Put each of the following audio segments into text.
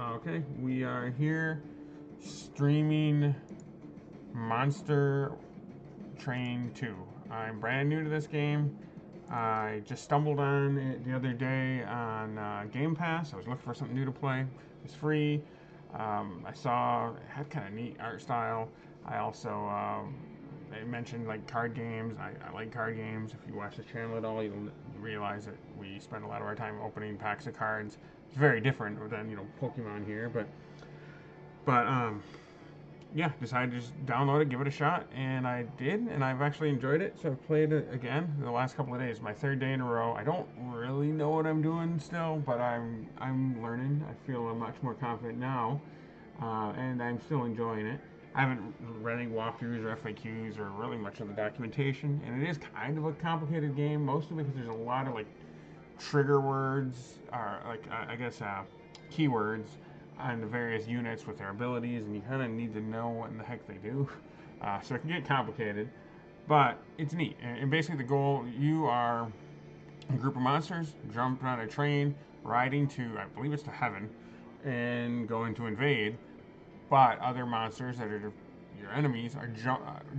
Okay, we are here streaming Monster Train 2. I'm brand new to this game. I just stumbled on it the other day on Gamepass. I was looking for something new to play. It's free. I saw it had kind of neat art style. I also they mentioned like card games. I like card games. If you watch the channel at all, you'll realize that we spend a lot of our time opening packs of cards. It's very different than Pokemon here, but yeah, decided to just download it, give it a shot, and I did, and I've actually enjoyed it. So I've played it again the last couple of days, my third day in a row. I don't really know what I'm doing still, but I'm learning. I feel I'm much more confident now, and I'm still enjoying it. I haven't read any walkthroughs or FAQs or really much of the documentation, and it is kind of a complicated game, mostly because there's a lot of like trigger words, or like I guess keywords on the various units with their abilities, and you kind of need to know what in the heck they do. So it can get complicated, but it's neat. And basically, the goal, you are a group of monsters jumping on a train, riding to, I believe it's to heaven, and going to invade. But other monsters that are your enemies are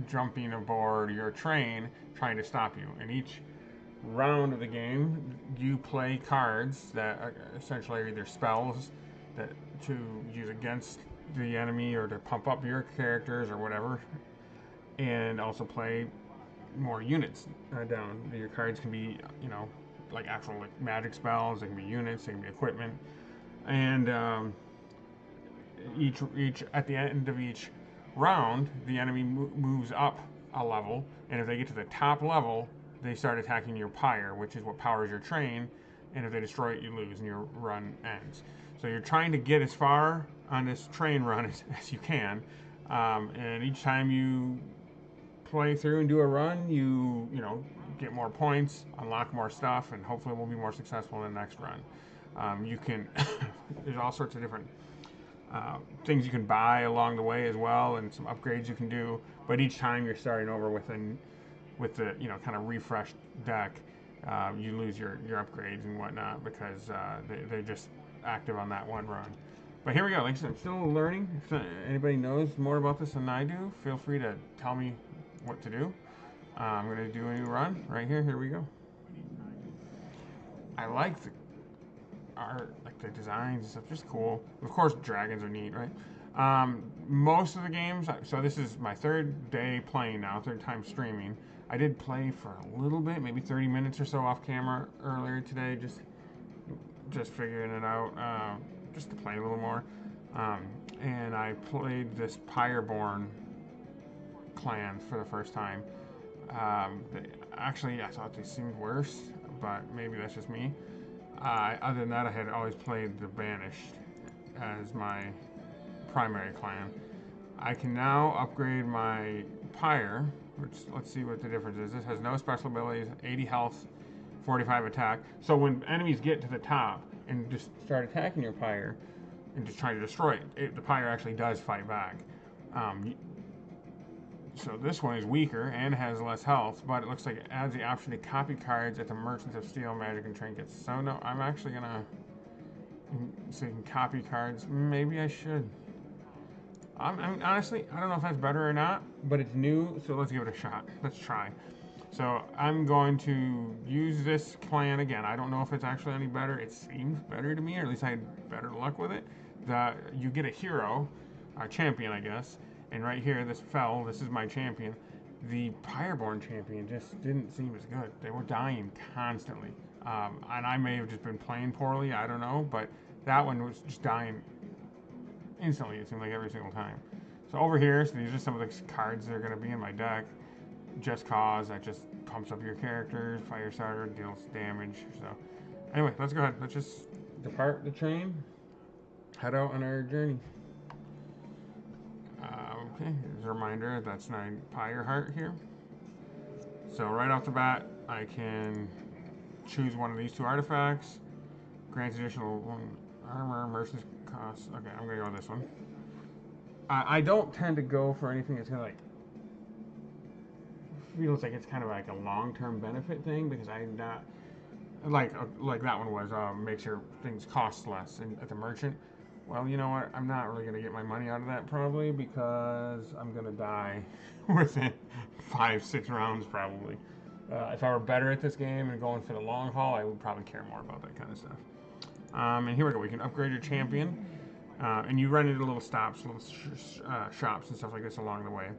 jumping aboard your train, trying to stop you. And each round of the game, you play cards that are essentially either spells that to use against the enemy or to pump up your characters or whatever, and also play more units down. Your cards can be, like actual like magic spells. They can be units. They can be equipment, and each at the end of each round, the enemy moves up a level, and if they get to the top level, they start attacking your pyre, which is what powers your train. And if they destroy it, you lose, and your run ends. So you're trying to get as far on this train run as you can, and each time you play through and do a run, you get more points, unlock more stuff, and hopefully we'll be more successful in the next run. You can there's all sorts of different things you can buy along the way as well, and some upgrades you can do. But each time you're starting over with the kind of refreshed deck, you lose your upgrades and whatnot because they're just active on that one run. But here we go. Like I said, I'm still learning. If anybody knows more about this than I do, feel free to tell me what to do. I'm going to do a new run right here. Here we go. I like the art, like the designs and stuff, just cool. Of course, dragons are neat, right? Most of the games, so this is my third day playing now, third time streaming. I did play for a little bit, maybe 30 minutes or so off camera earlier today, just figuring it out, just to play a little more. And I played this Pyreborn clan for the first time. Actually, I thought they seemed worse, but maybe that's just me. Other than that, I had always played the Banished as my primary clan. I can now upgrade my Pyre, which let's see what the difference is. This has no special abilities, 80 health, 45 attack. So when enemies get to the top and just start attacking your Pyre and just try to destroy it, the Pyre actually does fight back. So this one is weaker and has less health, but it looks like it adds the option to copy cards at the Merchants of Steel, Magic, and Trinkets. So no, I'm actually gonna, so you can copy cards. Maybe I should. Honestly, I don't know if that's better or not, but it's new, so let's give it a shot. Let's try. So I'm going to use this clan again. I don't know if it's actually any better. It seems better to me, or at least I had better luck with it. You get a hero, a champion, I guess. And right here, this is my champion. The Pyreborn champion just didn't seem as good. They were dying constantly. And I may have just been playing poorly, I don't know, but that one was just dying instantly, it seemed like every single time. So over here, so these are some of the cards that are going to be in my deck. Just Cause, that just pumps up your characters. Fire Starter deals damage. So anyway, let's go ahead. Let's just depart the train, head out on our journey. Okay, as a reminder, that's 9 Pyre Heart here. So right off the bat, I can choose one of these 2 artifacts. Grants additional 1 armor, merchant's cost. Okay, I'm gonna go with this one. I don't tend to go for anything that's gonna feels like it's kind of like a long-term benefit thing, because I'm not like that one was makes your things cost less at the merchant. Well, you know what? I'm not really going to get my money out of that probably because I'm going to die within 5, 6 rounds probably. If I were better at this game and going for the long haul, I would probably care more about that kind of stuff. And here we go. We can upgrade your champion. And you run into little stops, little shops and stuff like this along the way.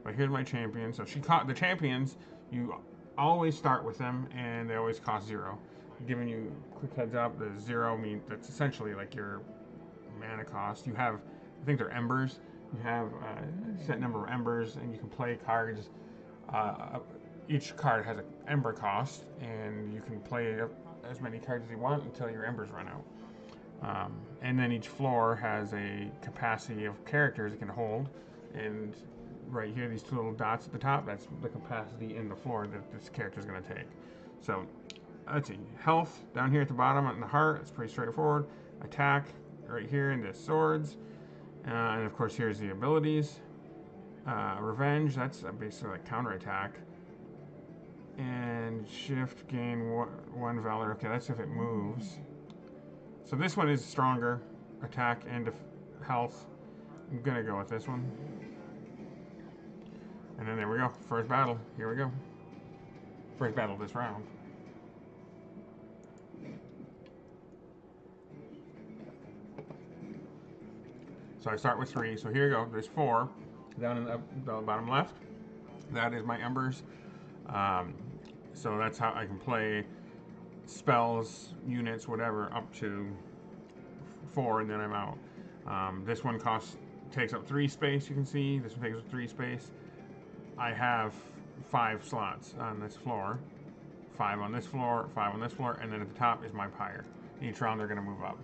But here's my champion. So she caught the champions. You always start with them, and they always cost 0. Giving you a quick heads up, the 0 means that's essentially like your mana cost. You have, I think they're embers. You have a set number of embers, and you can play cards. Uh, each card has an ember cost, and you can play as many cards as you want until your embers run out. And then each floor has a capacity of characters it can hold, and right here, these two little dots at the top, that's the capacity in the floor that this character is going to take. So, let's see, health down here at the bottom in the heart, it's pretty straightforward. Attack right here in the swords, and of course here's the abilities. Revenge, that's basically like counterattack. And shift, gain one valor, okay, that's if it moves. So this one is stronger, attack and health. I'm gonna go with this one. And then there we go, first battle, here we go. First battle this round. So I start with 3, so here you go, there's 4. Down in the bottom left, that is my embers. So that's how I can play spells, units, whatever, up to 4, and then I'm out. This one takes up 3 space, you can see. This one takes up 3 space. I have 5 slots on this floor. 5 on this floor, 5 on this floor, and then at the top is my pyre. Each round they're going to move up.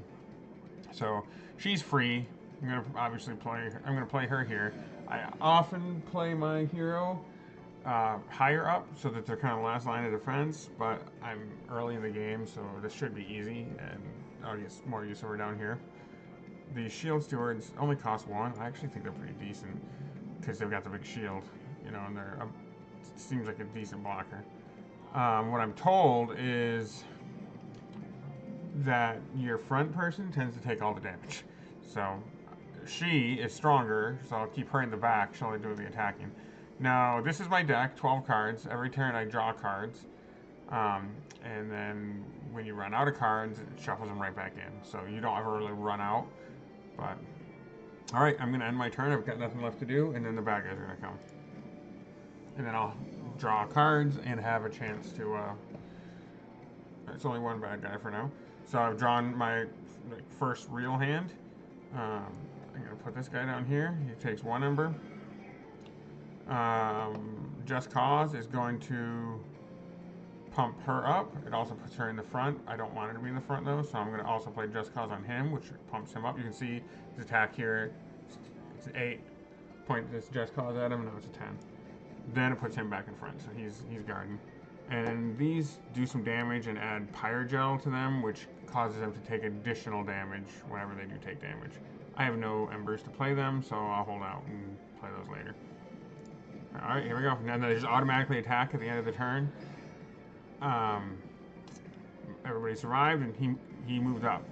So she's free. I'm going to obviously play her here. I often play my hero higher up so that they're kind of last line of defense, but I'm early in the game, so this should be easy, and I'll get more use of her down here. The shield stewards only cost 1. I actually think they're pretty decent because they've got the big shield, you know, and seems like a decent blocker. What I'm told is that your front person tends to take all the damage, so she is stronger, so I'll keep her in the back. She'll only do the attacking. Now, this is my deck, 12 cards. Every turn I draw cards. And then when you run out of cards, it shuffles them right back in. So you don't ever really run out. But, alright, I'm going to end my turn. I've got nothing left to do, and then the bad guys are going to come. And then I'll draw cards and have a chance to, it's only one bad guy for now. So I've drawn my first real hand. I'm going to put this guy down here. He takes 1 ember. Just Cause is going to pump her up. It also puts her in the front. I don't want her to be in the front though, so I'm going to also play Just Cause on him, which pumps him up. You can see his attack here. It's 8. Point this Just Cause at him, and now it's a 10. Then it puts him back in front, so he's guarding. And these do some damage and add Pyre Gel to them, which causes them to take additional damage whenever they do take damage. I have no embers to play them, so I'll hold out and play those later. Alright, here we go. Now they just automatically attack at the end of the turn. Everybody survived, and he moved up.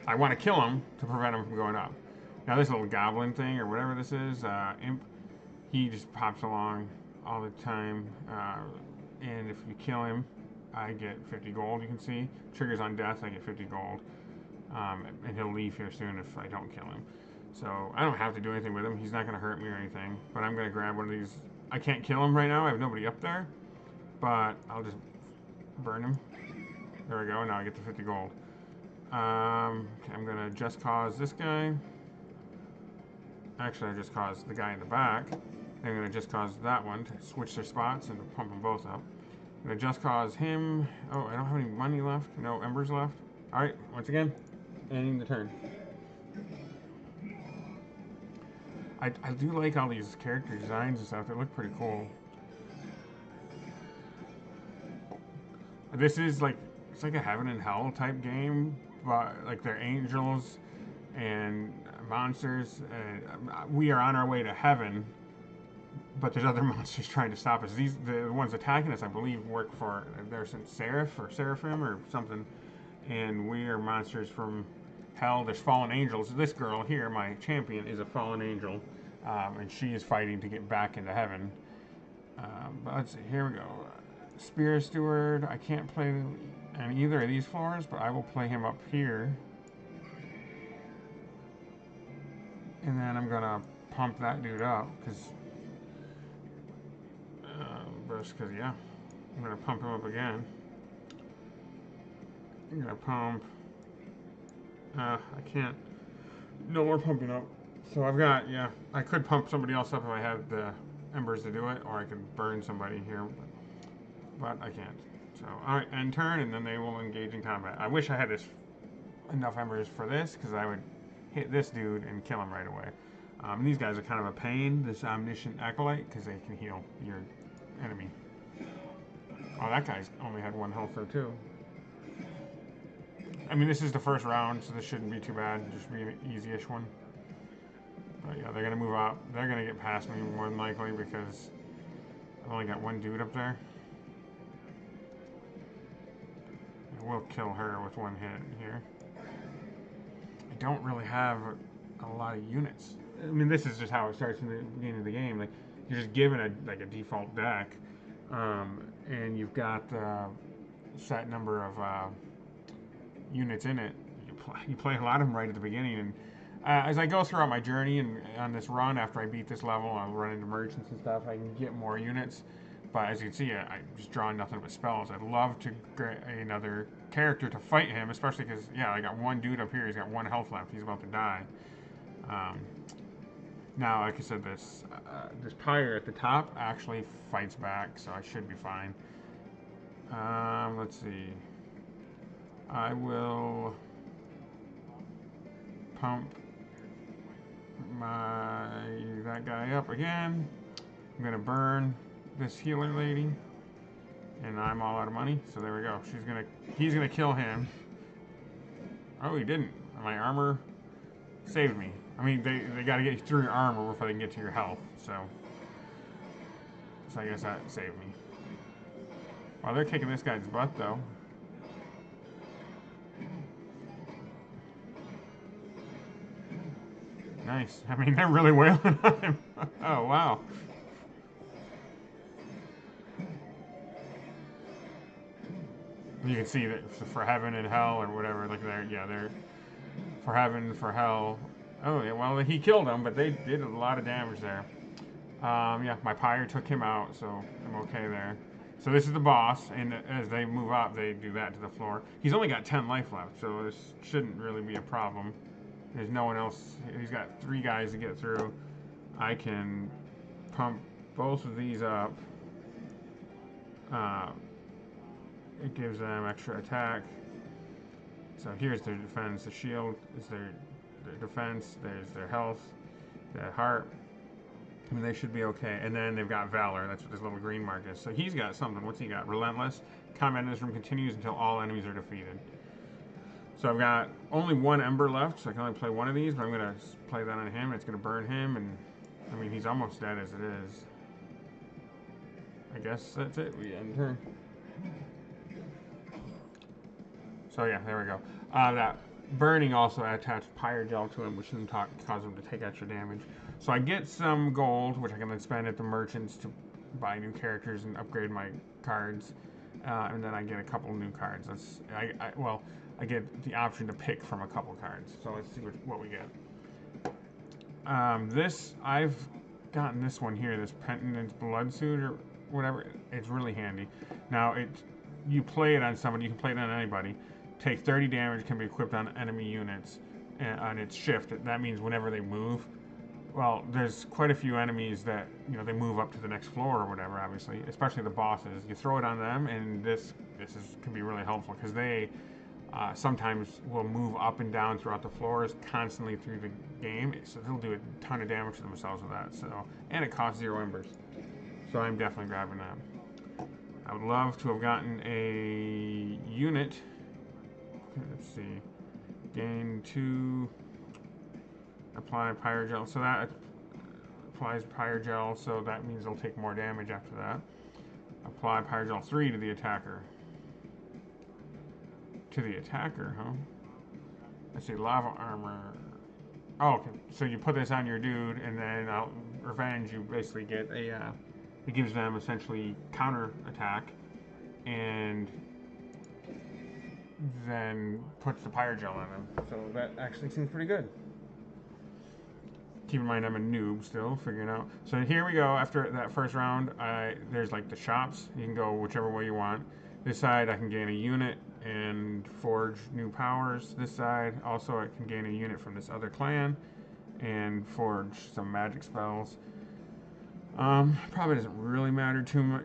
I want to kill him to prevent him from going up. Now this little goblin thing, or whatever this is, imp, he just pops along all the time. And if you kill him, I get 50 gold, you can see. Triggers on death, I get 50 gold. And he'll leave here soon if I don't kill him. So I don't have to do anything with him. He's not going to hurt me or anything. But I'm going to grab one of these. I can't kill him right now. I have nobody up there. But I'll just burn him. There we go. Now I get the 50 gold. Okay, I'm going to Just Cause this guy. Actually, I Just Cause the guy in the back. I'm going to Just Cause that one to switch their spots and to pump them both up. I'm going to Just Cause him. Oh, I don't have any money left. No embers left. Alright, once again, ending the turn. I do like all these character designs and stuff. They look pretty cool. This is like, it's like a heaven and hell type game, but like they're angels and monsters, and we are on our way to heaven, but there's other monsters trying to stop us. The ones attacking us, I believe, work for, they're Seraph or Seraphim or something, and we are monsters from hell. There's fallen angels. This girl here, my champion, is a fallen angel, and she is fighting to get back into heaven. But let's see. Here we go. Spear Steward. I can't play on either of these floors, but I will play him up here. And then I'm gonna pump that dude up because yeah, I'm gonna pump him up again. I'm gonna pump. I can't. No more pumping up. So I've got, yeah, I could pump somebody else up if I had the embers to do it, or I could burn somebody here, but I can't. So, alright, end turn, and then they will engage in combat. I wish I had enough embers for this, because I would hit this dude and kill him right away. These guys are kind of a pain, this Omniscient Acolyte, because they can heal your enemy. Oh, that guy's only had 1 health though, too. I mean, this is the first round, so this shouldn't be too bad. Just be an easy-ish one. But yeah, they're going to move up. They're going to get past me more than likely because I've only got 1 dude up there. I will kill her with 1 hit here. I don't really have a lot of units. I mean, this is just how it starts in the beginning of the game. Like, you're just given a default deck, and you've got a set number of units in it. You play a lot of them right at the beginning, and as I go throughout my journey and on this run, after I beat this level, I'll run into merchants and stuff. I can get more units, but as you can see, I'm just drawing nothing but spells. I'd love to get another character to fight him, especially because, yeah, I got 1 dude up here. He's got 1 health left. He's about to die. Now, like I said, this pyre at the top actually fights back, so I should be fine. Let's see. I will pump that guy up again. I'm gonna burn this healer lady, and I'm all out of money. So there we go. He's gonna kill him. Oh, he didn't. My armor saved me. I mean, they got to get you through your armor before they can get to your health. So I guess that saved me. Well, they're kicking this guy's butt though. Nice. I mean, they're really wailing on him. Oh, wow. You can see that for heaven and hell or whatever, like they're for heaven, for hell. Oh, yeah, well, he killed them, but they did a lot of damage there. Yeah, my pyre took him out, so I'm okay there. So this is the boss, and as they move up, they do that to the floor. He's only got 10 life left, so this shouldn't really be a problem. There's no one else. He's got 3 guys to get through. I can pump both of these up. It gives them extra attack. So here's their defense. The shield is their defense. There's their health, their heart. I mean, they should be okay. And then they've got Valor. That's what this little green mark is. So he's got something. What's he got? Relentless. Combat in this room continues until all enemies are defeated. So I've got only 1 ember left, so I can only play 1 of these, but I'm going to play that on him. It's going to burn him, and I mean, he's almost dead as it is. I guess that's it. We end turn. So yeah, there we go. That burning also attached pyre gel to him, which doesn't cause him to take extra damage. So I get some gold, which I can then spend at the merchants to buy new characters and upgrade my cards, and then I get a couple new cards. I get the option to pick from a couple cards. So let's see what we get. I've gotten this one here, this Penitent's Blood Suit or whatever. It's really handy. Now, you play it on somebody, you can play it on anybody. Take 30 damage, can be equipped on enemy units, and on its shift. That means whenever they move, well, there's quite a few enemies that, they move up to the next floor or whatever, obviously, especially the bosses. You throw it on them, and this can be really helpful because they sometimes will move up and down throughout the floors constantly through the game, so they'll do a ton of damage to themselves with that. So, and it costs 0 embers, so I'm definitely grabbing that. I would love to have gotten a unit. Let's see, gain 2, apply pyre gel. So that applies pyre gel, so that means they'll take more damage after that. Apply pyre gel 3 to the attacker. To the attacker, huh? let's see, lava armor. Oh, okay. So you put this on your dude, and then revenge. You basically get a. It gives them essentially counter attack, and then puts the pyre gel on them. So that actually seems pretty good. Keep in mind I'm a noob still, figuring out. So here we go. After that first round, there's like the shops. You can go whichever way you want. This side I can gain a unit and forge new powers. This side also I can gain a unit from this other clan and forge some magic spells. Probably doesn't really matter too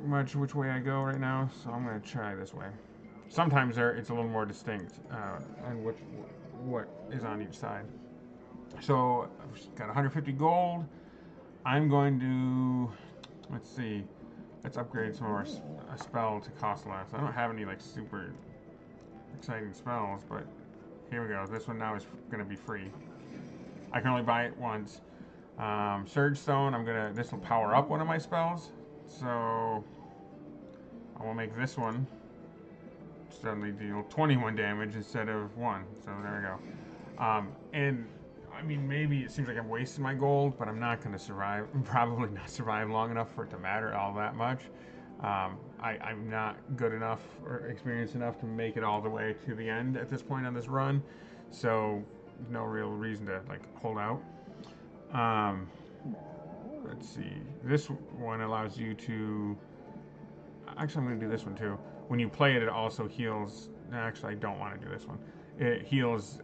much which way I go right now, so I'm gonna try this way. Sometimes it's a little more distinct on what is on each side. So I've got 150 gold. I'm going to, let's see, let's upgrade some of our spell to cost less. I don't have any like super exciting spells, but here we go. This one now is going to be free. I can only buy it once. Surge Stone, this will power up one of my spells. So I will make this one suddenly deal 21 damage instead of 1. So there we go. And I mean, maybe it seems like I'm wasting my gold, but I'm not going to survive. I'm probably not survive long enough for it to matter all that much. I'm not good enough or experienced enough to make it all the way to the end at this point on this run, so no real reason to like hold out. Let's see. This one allows you to. Actually, I'm going to do this one too. When you play it, it also heals. Actually, I don't want to do this one. It heals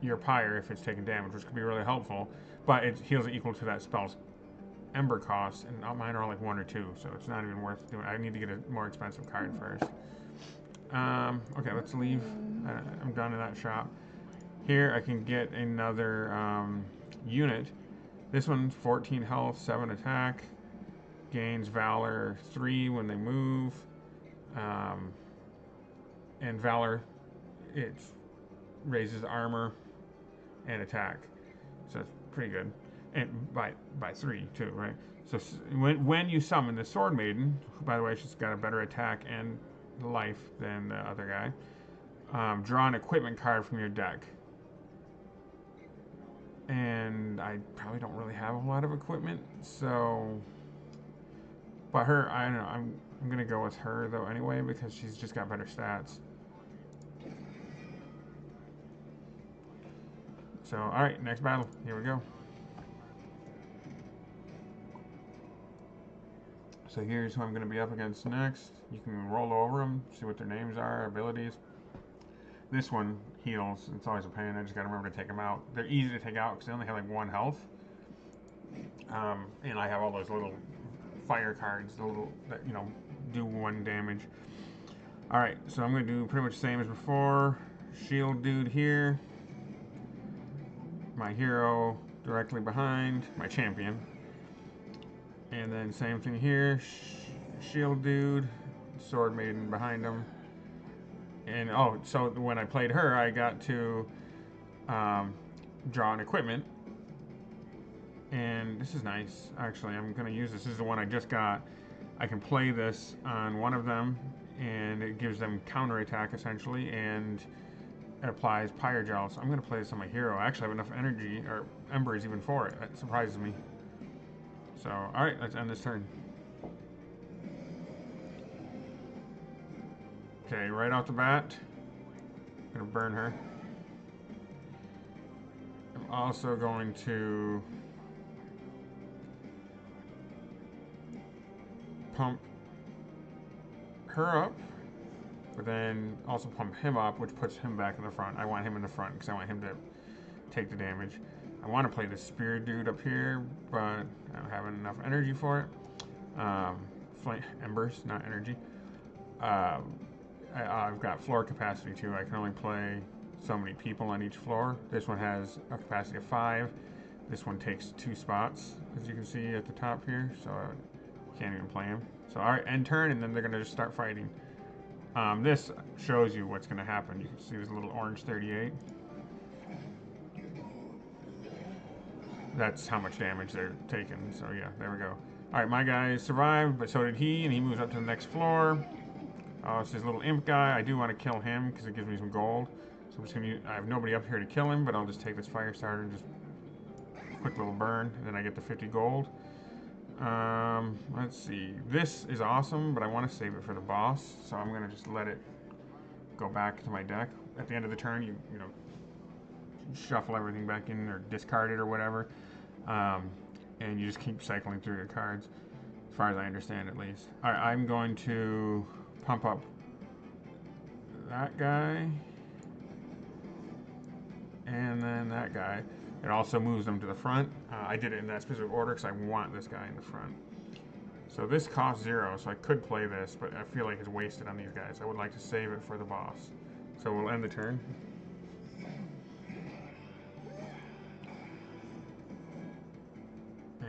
your pyre if it's taking damage, which could be really helpful, but it heals it equal to that spell's ember cost, and mine are like 1 or 2, so it's not even worth doing. I need to get a more expensive card first. Okay, let's leave. I'm done in that shop. Here I can get another unit. This one, 14 health, 7 attack, gains Valor 3 when they move, and Valor, it raises armor and attack, so it's pretty good, and by 3 too, right? So when you summon the Sword Maiden, who, by the way, she's got a better attack and life than the other guy, draw an equipment card from your deck. And I probably don't really have a lot of equipment, so. But her, I don't know. I'm gonna go with her though anyway because she's just got better stats. So, all right, next battle. Here we go. So here's who I'm gonna be up against next. You can roll over them, see what their names are, abilities. This one heals. It's always a pain. I just gotta remember to take them out. They're easy to take out because they only have like 1 health. And I have all those little fire cards, the little that do 1 damage. All right, so I'm gonna do pretty much the same as before. Shield dude here. My hero directly behind my champion. And then same thing here. Shield dude, Sword Maiden behind him. And so when I played her, I got to draw an equipment. And this is nice, actually. I'm going to use this. This is the one I just got. I can play this on one of them, and it gives them counter attack essentially, and it applies pyre gel. So I'm going to play this on my hero. I actually have enough energy or embers even for it. That surprises me. So, all right, let's end this turn. Okay, right off the bat, I'm going to burn her. I'm also going to pump her up, but then also pump him up, which puts him back in the front. I want him in the front because I want him to take the damage. I want to play the spear dude up here, but I don't have enough energy for it. Embers, not energy. I've got floor capacity too. I can only play so many people on each floor. This one has a capacity of 5. This one takes 2 spots, as you can see at the top here, so I can't even play him. So all right, end turn, and then they're gonna just start fighting. This shows you what's gonna happen. You can see this little orange 38. That's how much damage they're taking. So yeah, there we go. All right, my guy survived, but so did he, and he moves up to the next floor. Oh, it's this little imp guy. I do want to kill him because it gives me some gold. So I'm just gonna I have nobody up here to kill him, but I'll just take this fire starter and just quick little burn, and then I get the 50 gold. Let's see. This is awesome, but I want to save it for the boss, so I'm gonna just let it go back to my deck. At the end of the turn, you know, shuffle everything back in or discard it or whatever, and you just keep cycling through your cards, as far as I understand at least. All right, I'm going to pump up that guy, and then that guy. It also moves them to the front. I did it in that specific order because I want this guy in the front. So this costs 0, so I could play this, but I feel like it's wasted on these guys. I would like to save it for the boss. So we'll end the turn.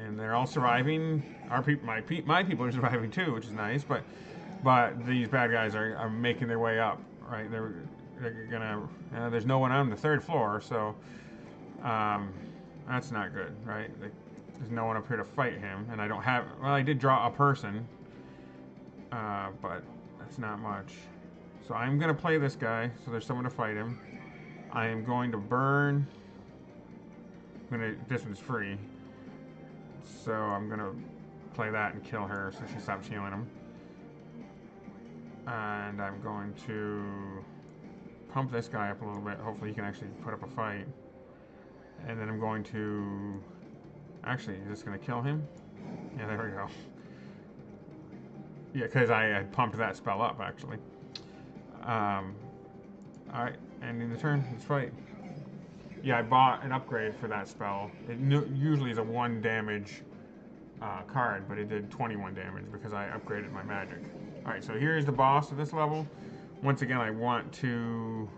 And they're all surviving. My people are surviving too, which is nice. But these bad guys are making their way up. Right? They're gonna. There's no one on the 3rd floor, so that's not good, right? There's no one up here to fight him, and I don't have. Well, I did draw a person, but that's not much. So I'm gonna play this guy, so there's someone to fight him. I am going to burn. This one's free, so I'm gonna play that and kill her, so she stops healing him. And I'm going to pump this guy up a little bit. Hopefully, he can actually put up a fight. And then I'm going to. Actually, is this going to kill him? Yeah, there we go. Yeah, because I had pumped that spell up, actually. Alright, ending the turn. Let's fight. Yeah, I bought an upgrade for that spell. It usually is a 1 damage card, but it did 21 damage because I upgraded my magic. Alright, so here's the boss of this level. Once again, I want to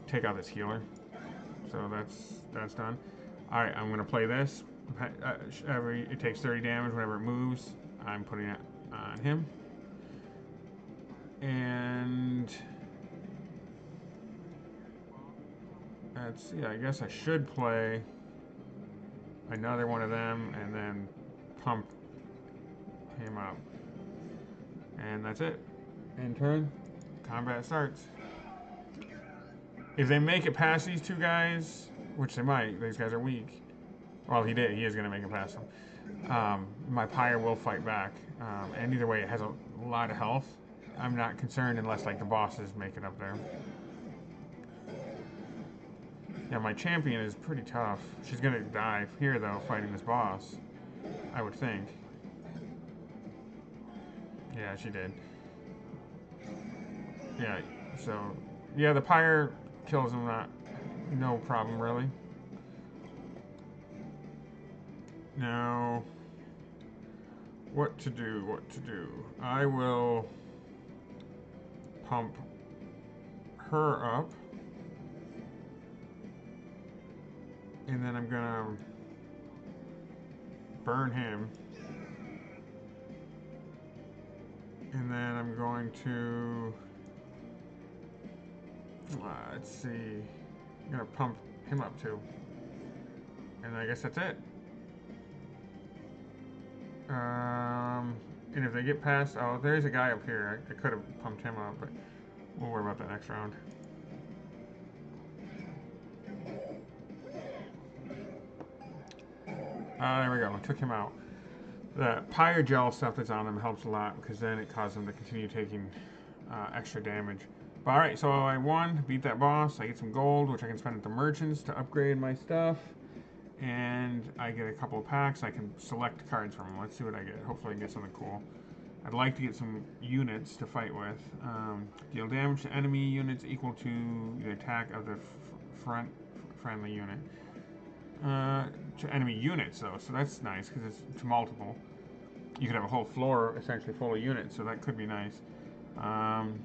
take out this healer. So that's done. Alright, I'm going to play this. It takes 30 damage whenever it moves. I'm putting it on him. And let's see, I guess I should play another one of them and then pump him up. And that's it. End turn. Combat starts. If they make it past these 2 guys, which they might, these guys are weak. Well, he did. He is going to make it past them. My pyre will fight back. And either way, it has a lot of health. I'm not concerned unless, like, the bosses make it up there. Yeah, my champion is pretty tough. She's going to die here, though, fighting this boss. I would think. Yeah, she did. Yeah, so... Yeah, the pyre kills him, no problem, really. Now, what to do? I will pump her up, and then I'm gonna burn him, and then I'm going to, let's see, I'm gonna pump him up too, and I guess that's it. And if they get past, oh, there's a guy up here. I could have pumped him up, but we'll worry about that next round. There we go. Took him out. The pyre gel stuff that's on him helps a lot because then it causes him to continue taking extra damage. But alright, so I won, beat that boss. I get some gold, which I can spend at the merchants to upgrade my stuff. And I get a couple of packs. I can select cards from them. Let's see what I get. Hopefully I get something cool. I'd like to get some units to fight with. Deal damage to enemy units equal to the attack of the friendly unit. To enemy units, though, so that's nice because it's to multiple. You could have a whole floor essentially full of units, so that could be nice. And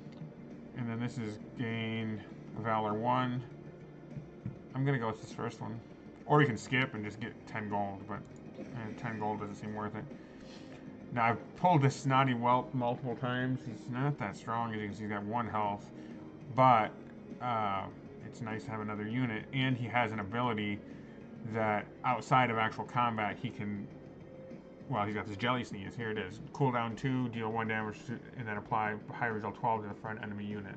then this is gain Valor 1. I'm going to go with this first one. Or you can skip and just get 10 gold, but 10 gold doesn't seem worth it. Now, I've pulled this Snotty Whelp multiple times. He's not that strong, as you can see. He's got 1 health. But it's nice to have another unit. And he has an ability that outside of actual combat, he can well, he's got this jelly sneeze. Here it is. Cooldown 2, deal 1 damage, and then apply high result 12 to the front enemy unit.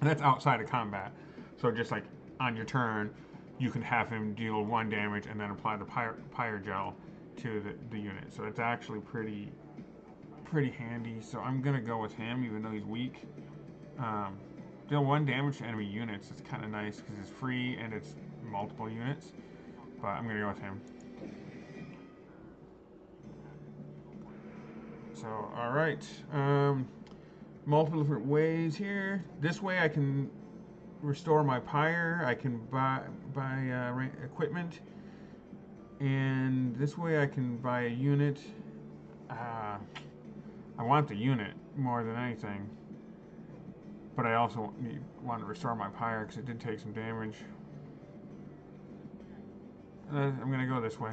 And that's outside of combat. So just like on your turn, you can have him deal 1 damage and then apply the pyre gel to the unit. So it's actually pretty handy. So I'm gonna go with him, even though he's weak. Deal 1 damage to enemy units. It's kind of nice because it's free and it's multiple units. But I'm gonna go with him. So all right, multiple different ways here. This way I can restore my pyre. I can buy equipment, and this way I can buy a unit. I want the unit more than anything, but I also want to restore my pyre because it did take some damage. I'm gonna go this way.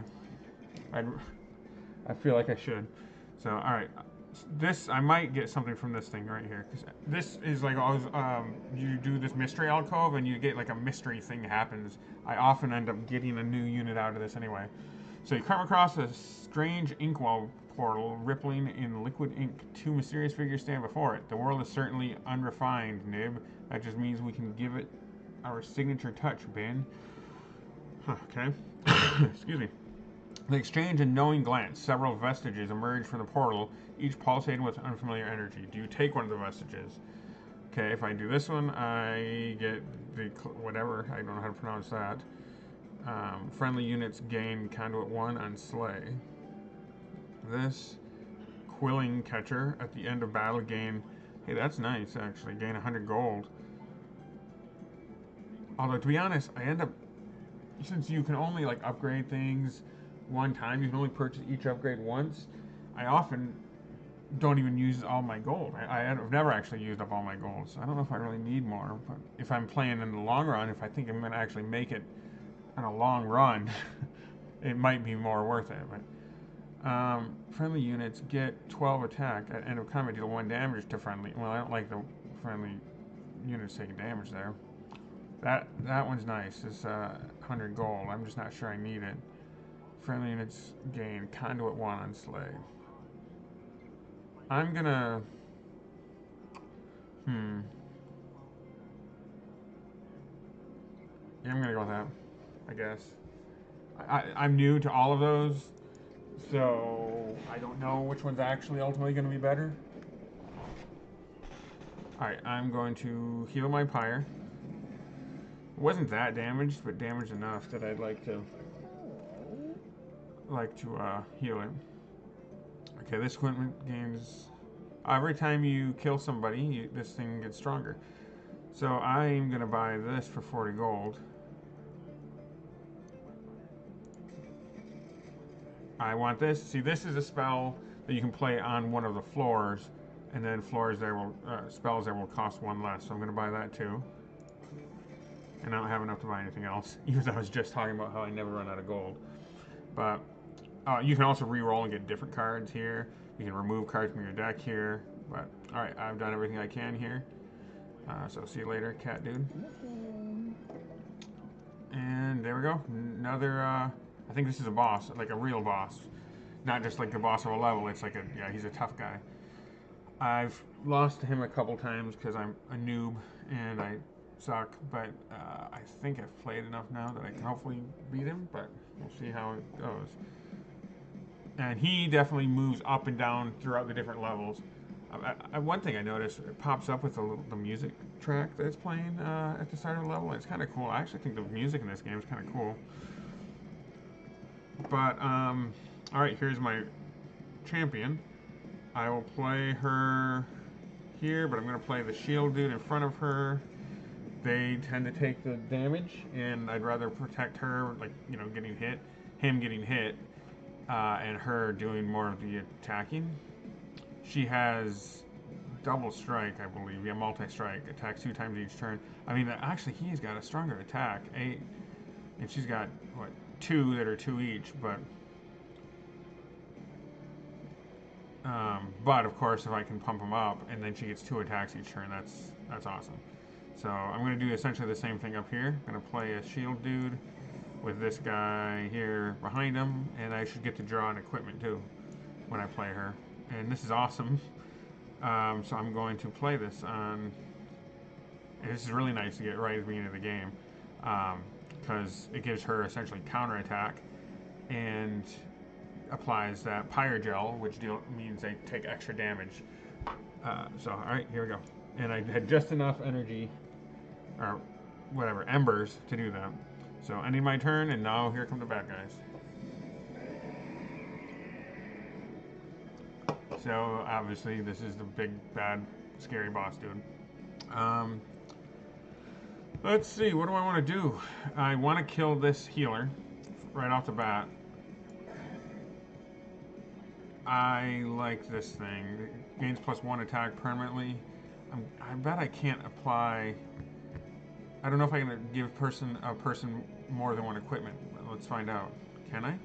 I feel like I should. So all right, this I might get something from this thing right here, because this is like always you do this mystery alcove and you get like a mystery thing happens. I often end up getting a new unit out of this anyway. So you come across a strange inkwell portal rippling in liquid ink. 2 mysterious figures stand before it. The world is certainly unrefined, Nib. That just means we can give it our signature touch, Ben. Huh, okay. Excuse me. They exchange a knowing glance. Several vestiges emerge from the portal, each pulsating with unfamiliar energy. Do you take one of the vestiges? Okay, if I do this one, I get the whatever. I don't know how to pronounce that. Friendly units gain Conduit 1 on Slay. This Quilling Catcher at the end of battle gain. Hey, that's nice actually. Gain 100 gold. Although to be honest, I end up, since you can only like upgrade things one time, you can only purchase each upgrade once. I often don't even use all my gold. I've never actually used up all my gold, so I don't know if I really need more. But if I'm playing in the long run, if I think I'm going to actually make it on a long run, it might be more worth it. But friendly units get 12 attack at end of combat, deal 1 damage to friendly. Well, I don't like the friendly units taking damage there. That one's nice. It's 100 gold. I'm just not sure I need it. Friendly units gain Conduit 1 on Slay. I'm gonna... Yeah, I'm gonna go with that, I guess. I'm new to all of those, so I don't know which one's actually ultimately gonna be better. Alright, I'm going to heal my pyre. It wasn't that damaged, but damaged enough that I'd like to heal it. Okay, this equipment gains every time you kill somebody, this thing gets stronger. So I'm gonna buy this for 40 gold. I want this. See, this is a spell that you can play on one of the floors, and then floors there will spells there will cost 1 less. So I'm gonna buy that too. And I don't have enough to buy anything else, even though I was just talking about how I never run out of gold. But you can also re-roll and get different cards here. You can remove cards from your deck here. But alright, I've done everything I can here. So see you later, cat dude. And there we go. Another, I think this is a boss, like a real boss. Not just like the boss of a level, it's like yeah, he's a tough guy. I've lost to him a couple times because I'm a noob and I suck, but I think I've played enough now that I can hopefully beat him, but we'll see how it goes. And he definitely moves up and down throughout the different levels. One thing I noticed, it pops up with the music track that it's playing at the start of the level. It's kind of cool. I actually think the music in this game is kind of cool. But, alright, here's my champion. I will play her here, but I'm going to play the shield dude in front of her. They tend to take the damage, and I'd rather protect her, like, you know, getting hit, him getting hit, and her doing more of the attacking. She has double strike, I believe. Yeah, multi-strike. Attacks 2 times each turn. I mean, actually, he's got a stronger attack. 8. And she's got, what, 2 that are 2 each, but... but, of course, if I can pump them up, and then she gets 2 attacks each turn, that's awesome. So, I'm going to do essentially the same thing up here. I'm going to play a shield dude with this guy here behind him, and I should get to draw an equipment, too. when I play her, and this is awesome. So I'm going to play this on. This is really nice to get right at the beginning of the game because it gives her essentially counterattack and applies that pyre gel, which means they take extra damage. So all right, here we go. And I had just enough energy, or whatever, embers to do that. So ending my turn, and now here come the bad guys. So obviously this is the big bad scary boss dude. Let's see, what do I want to do? I want to kill this healer right off the bat. I like this thing. It gains +1 attack permanently. I bet I can't apply. I don't know if I can give a person more than one equipment. Let's find out. Can I?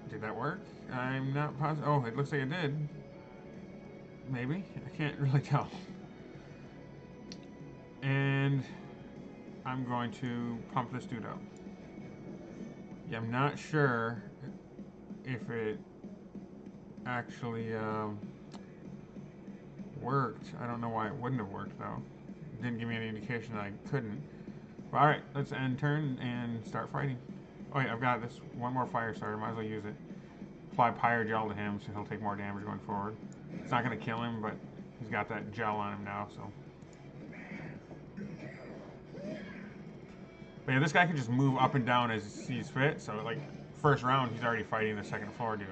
Did that work? I'm not positive. Oh, it looks like it did. Maybe? I can't really tell. And I'm going to pump this dude up. Yeah, I'm not sure if it actually worked. I don't know why it wouldn't have worked though. It didn't give me any indication that I couldn't. But, all right, let's end turn and start fighting. Oh yeah, I've got this one more fire starter. Might as well use it. Apply pyre gel to him so he'll take more damage going forward. It's not going to kill him, but he's got that gel on him now, so. But yeah, this guy can just move up and down as he sees fit. So like first round, he's already fighting the second floor dude.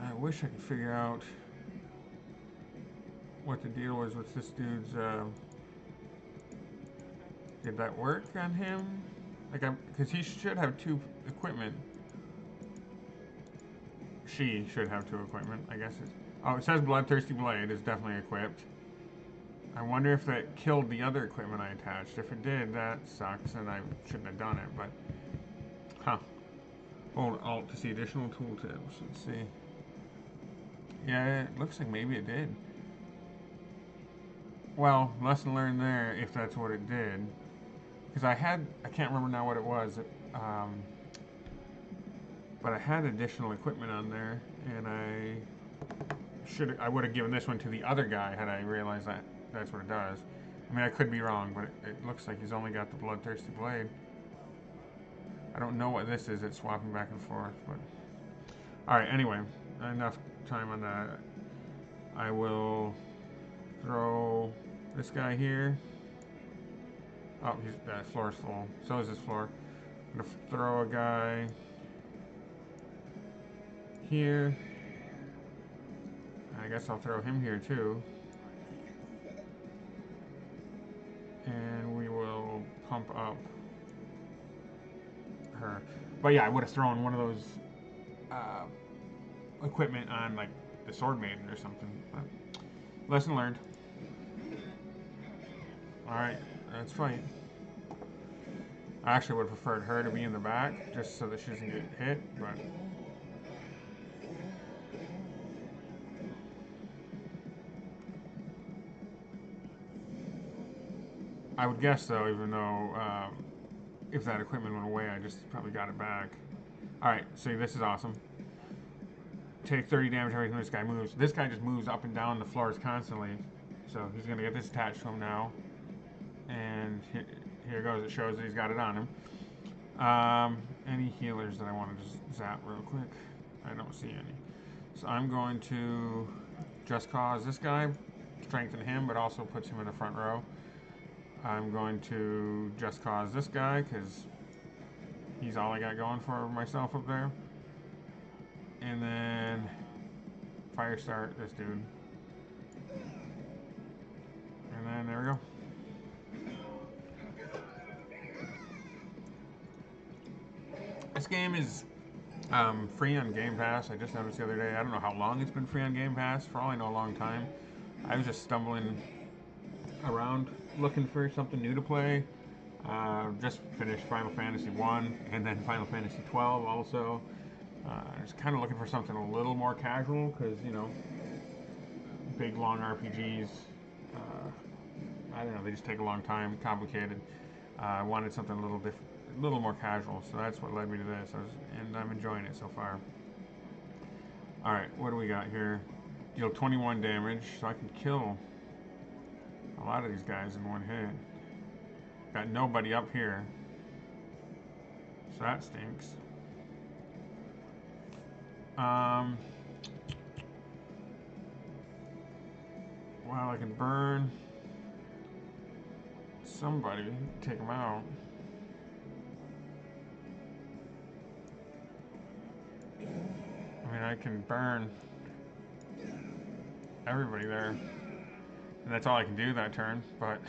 I wish I could figure out what the deal was with this dude's. Did that work on him? Like, because he should have 2 equipment. She should have 2 equipment, I guess. Oh, it says Bloodthirsty Blade is definitely equipped. I wonder if that killed the other equipment I attached. If it did, that sucks, and I shouldn't have done it, but. Huh. Hold Alt to see additional tooltips. Let's see. Yeah, it looks like maybe it did. Well, lesson learned there, if that's what it did. Because I can't remember now what it was, but I had additional equipment on there, and I would have given this one to the other guy had I realized that that's what it does. I mean, I could be wrong, but it looks like he's only got the Bloodthirsty Blade. I don't know what this is. It's swapping back and forth, but all right. Anyway, enough time on that. I will throw this guy here. Oh, that floor's full. So is this floor. I'm gonna throw a guy here. I guess I'll throw him here too. And we will pump up her. But yeah, I would have thrown one of those equipment on like the Sword Maiden or something. But lesson learned. Alright, let's fight. I actually would have preferred her to be in the back just so that she doesn't get hit, but. I would guess though, even though if that equipment went away, I just probably got it back. Alright, see, this is awesome. Take 30 damage every time this guy moves. This guy just moves up and down the floors constantly. So he's going to get this attached to him now. And here goes. It shows that he's got it on him. Any healers that I want to just zap real quick? I don't see any. So I'm going to just cause this guy, strengthen him, but also puts him in the front row. I'm going to just cause this guy because he's all I got going for myself up there. And then fire start this dude. And then there we go. This game is free on Gamepass. I just noticed the other day. I don't know how long it's been free on Gamepass. For all I know, a long time. I was just stumbling around looking for something new to play. Just finished Final Fantasy 1 and then Final Fantasy 12 also. I was kind of looking for something a little more casual because, you know, big long RPGs I don't know, they just take a long time, complicated. I wanted something a little different, a little more casual, so that's what led me to this. And I'm enjoying it so far. All right, what do we got here? Deal 21 damage, so I can kill a lot of these guys in one hit. Got nobody up here, so that stinks. Well, I can burn somebody, take them out. I mean, I can burn everybody there. And that's all I can do that turn, but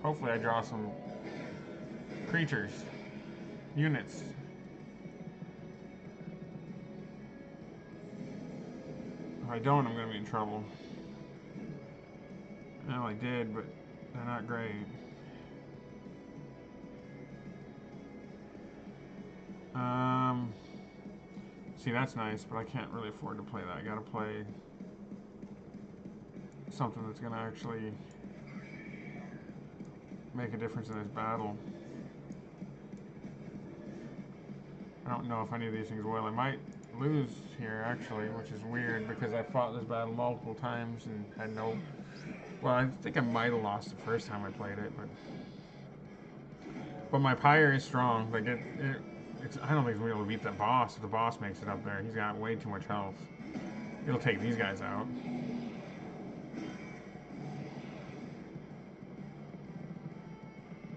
hopefully I draw some creatures, units. If I don't, I'm going to be in trouble. Well, I did, but they're not great. See, that's nice, but I can't really afford to play that. I gotta play something that's gonna actually make a difference in this battle. I don't know if any of these things will. I might lose here, actually, which is weird because I fought this battle multiple times and had no... Well, I think I might have lost the first time I played it, but my pyre is strong. Like, I don't think he's going to be able to beat the boss if the boss makes it up there. He's got way too much health. It'll take these guys out.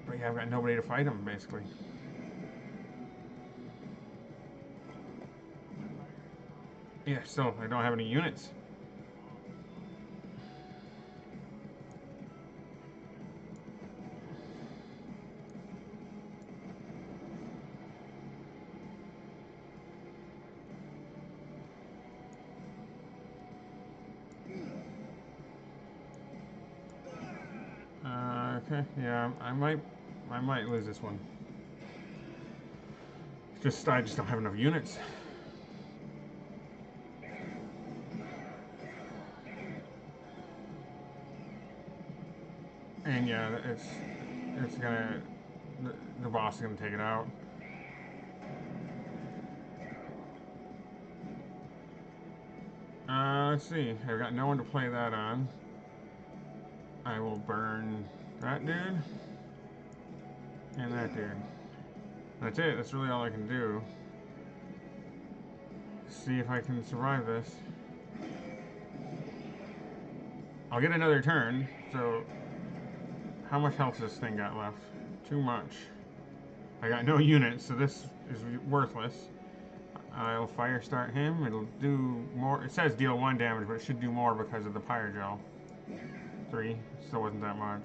But yeah, I've got nobody to fight him, basically. Yeah, still, I don't have any units. Okay, yeah, I might lose this one. I just don't have enough units. And yeah, it's gonna the boss is gonna take it out. Let's see. I've got no one to play that on. I will burn that dude and that dude. That's it. That's really all I can do. See if I can survive this. I'll get another turn. So, how much health does this thing got left? Too much. I got no units, so this is worthless. I'll fire start him. It'll do more. It says deal 1 damage, but it should do more because of the pyre gel. 3. Still wasn't that much.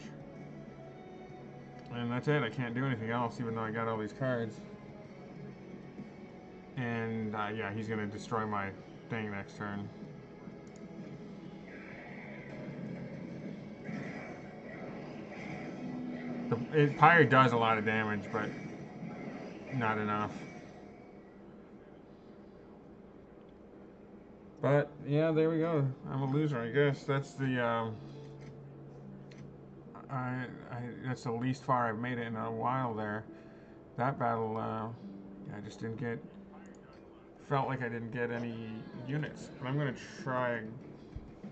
And that's it. I can't do anything else, even though I got all these cards. And yeah, he's gonna destroy my thing next turn. Pyre does a lot of damage, but not enough. But yeah, there we go. I'm a loser, I guess. That's the that's the least far I've made it in a while there. That battle, I just didn't get. Felt like I didn't get any units, but I'm gonna try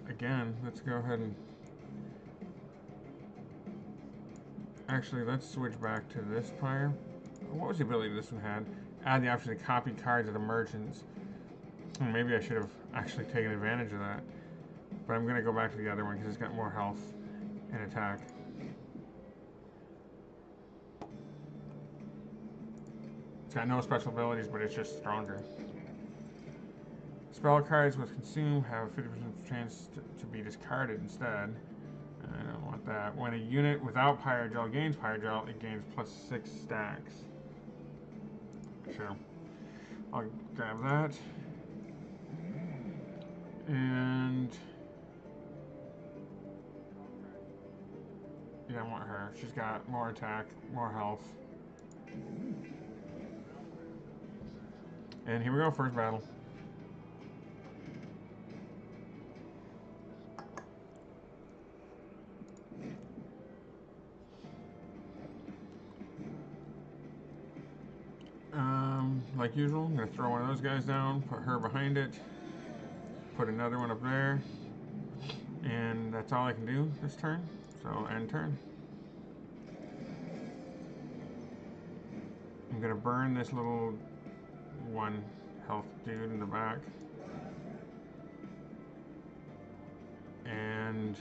again. Let's go ahead and actually let's switch back to this pyre. What was the ability this one had? Add the option to copy cards of the merchants. Maybe I should have actually taken advantage of that. But I'm gonna go back to the other one because it's got more health and attack. It's got no special abilities, but it's just stronger. Spell cards with consume have a 50% chance to be discarded instead. I don't want that. When a unit without pyre gel gains pyre gel, it gains +6 stacks. Sure. I'll grab that. And yeah, I want her. She's got more attack, more health. And here we go, first battle. like usual. I'm going to throw one of those guys down, put her behind it, put another one up there, and that's all I can do this turn. So end turn. I'm going to burn this little 1 health dude in the back. And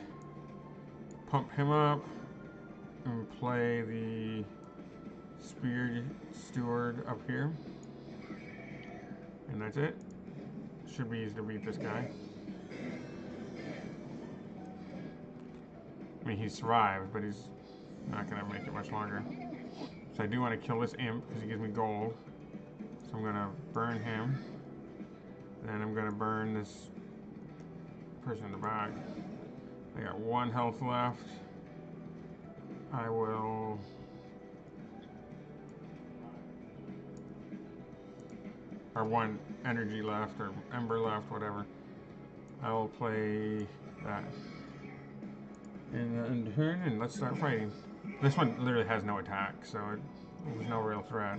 pump him up and play the Spear Steward up here. And that's it. Should be easy to beat this guy. I mean, he survived, but he's not going to make it much longer. So I do want to kill this imp because he gives me gold. So I'm going to burn him. Then I'm going to burn this person in the back. I got 1 health left. I will... or 1 energy left, or ember left, whatever. I will play that. And turn, and let's start fighting. This one literally has no attack, so there's no real threat.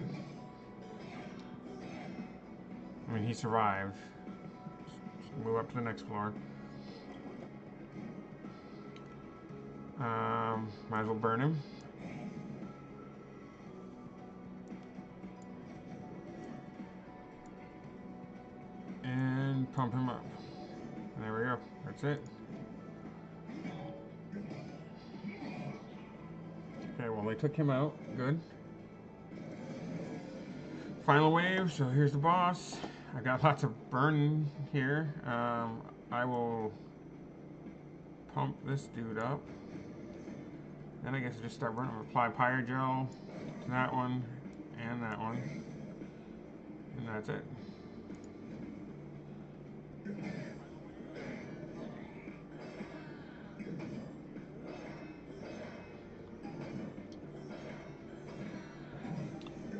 I mean, he survived. Just move up to the next floor. Might as well burn him. And pump him up. There we go. That's it. Okay, well, they took him out. Good. Final wave, so here's the boss. I got lots of burn here. I will pump this dude up. Then I guess I just start burning. Apply Pyre Gel to that one and that one. And that's it.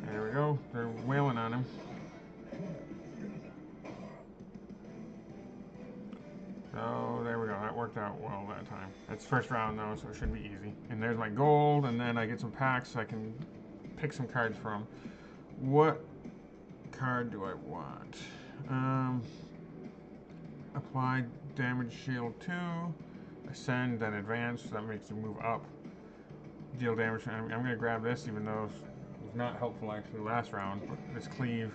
There we go. They're wailing on him. So there we go. That worked out well that time. That's first round though, so it should be easy. And there's my gold, and then I get some packs so I can pick some cards from. What card do I want? Apply damage shield 2. Ascend, then advance. So that makes you move up. Deal damage. I'm going to grab this, even though it was not helpful actually last round. But this cleave.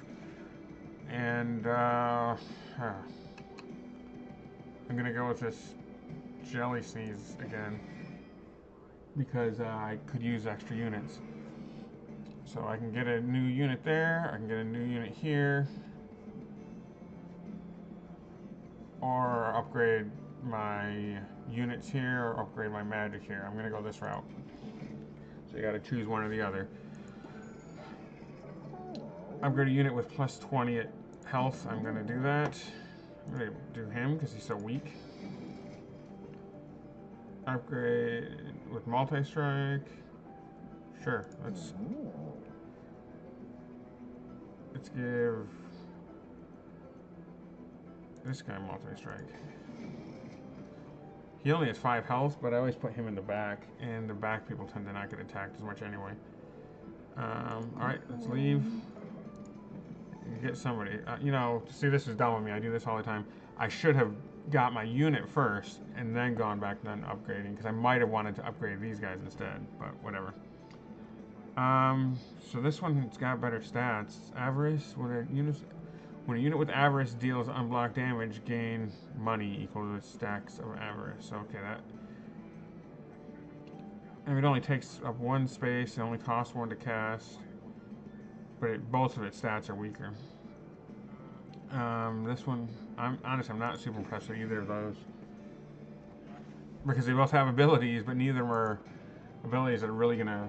And I'm going to go with this jelly sneeze again. Because I could use extra units. So I can get a new unit there. I can get a new unit here. Or upgrade my units here, or upgrade my magic here. I'm going to go this route. So you got to choose one or the other. Upgrade a unit with plus 20 at health. I'm going to do that. I'm going to do him because he's so weak. Upgrade with multi-strike. Sure, let's give this guy multi-strike. He only has 5 health, but I always put him in the back, and the back people tend to not get attacked as much anyway. Alright, let's leave. Get somebody. You know, see, this is dumb with me. I do this all the time. I should have got my unit first, and then gone back and then upgrading, because I might have wanted to upgrade these guys instead, but whatever. So this one's got better stats. Avarice, when a unit with Avarice deals unblocked damage, gain money equal to the stacks of Avarice. So, okay, that... And it only takes up 1 space, it only costs 1 to cast. But both of its stats are weaker. This one, I'm not super impressed with either of those. Because they both have abilities, but neither of them are abilities that are really going to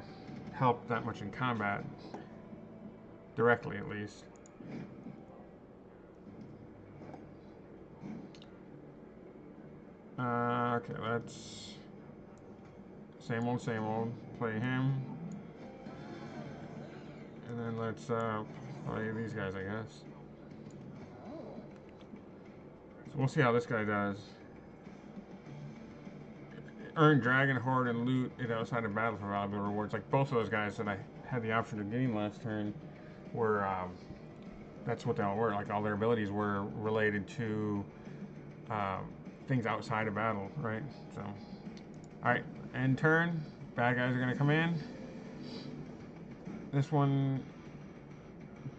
help that much in combat. Directly, at least. Okay, let's... Same old. Play him. And then let's play these guys, I guess. So we'll see how this guy does. Earn Dragon Horde and loot it outside of battle for valuable rewards. Like both of those guys that I had the option to gain last turn were that's what they all were. Like all their abilities were related to uh, things outside of battle, right? So, all right, end turn. Bad guys are gonna come in. This one,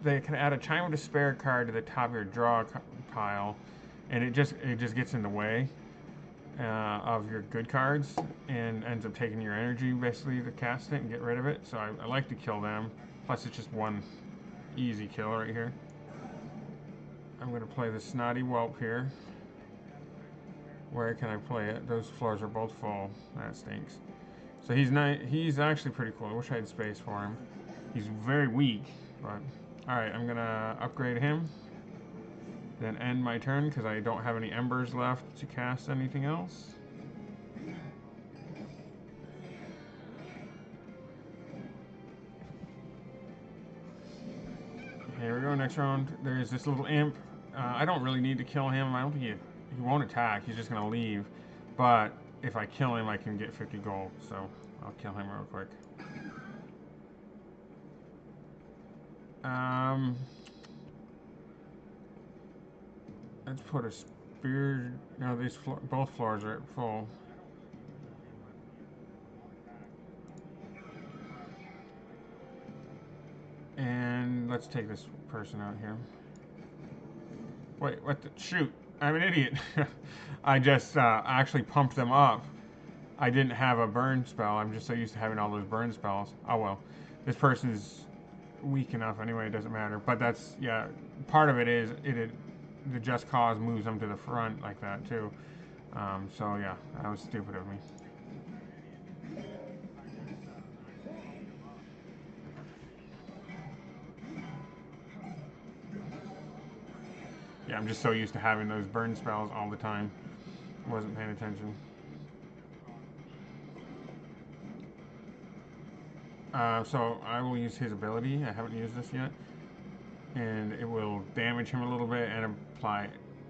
they can add a Chime of Despair card to the top of your draw pile, and it just gets in the way of your good cards and ends up taking your energy basically to cast it and get rid of it. So I like to kill them. Plus, it's just one easy kill right here. I'm going to play the Snotty Whelp here. Where can I play it? Those floors are both full. That stinks. So he's actually pretty cool. I wish I had space for him. He's very weak, but alright, I'm going to upgrade him. Then end my turn because I don't have any embers left to cast anything else. Here we go, next round. There's this little imp. I don't really need to kill him. I don't think he won't attack. He's just going to leave. But if I kill him, I can get 50 gold. So I'll kill him real quick. Let's put a spear. No, both floors are full. And let's take this person out here. Wait, what the? Shoot, I'm an idiot. I just actually pumped them up. I didn't have a burn spell. I'm just so used to having all those burn spells. Oh well. This person's weak enough anyway, it doesn't matter. But that's, yeah, part of it is, the Just Cause moves them to the front like that too. So yeah, that was stupid of me. Yeah, I'm just so used to having those burn spells all the time. Wasn't paying attention. So I will use his ability. I haven't used this yet. And it will damage him a little bit and apply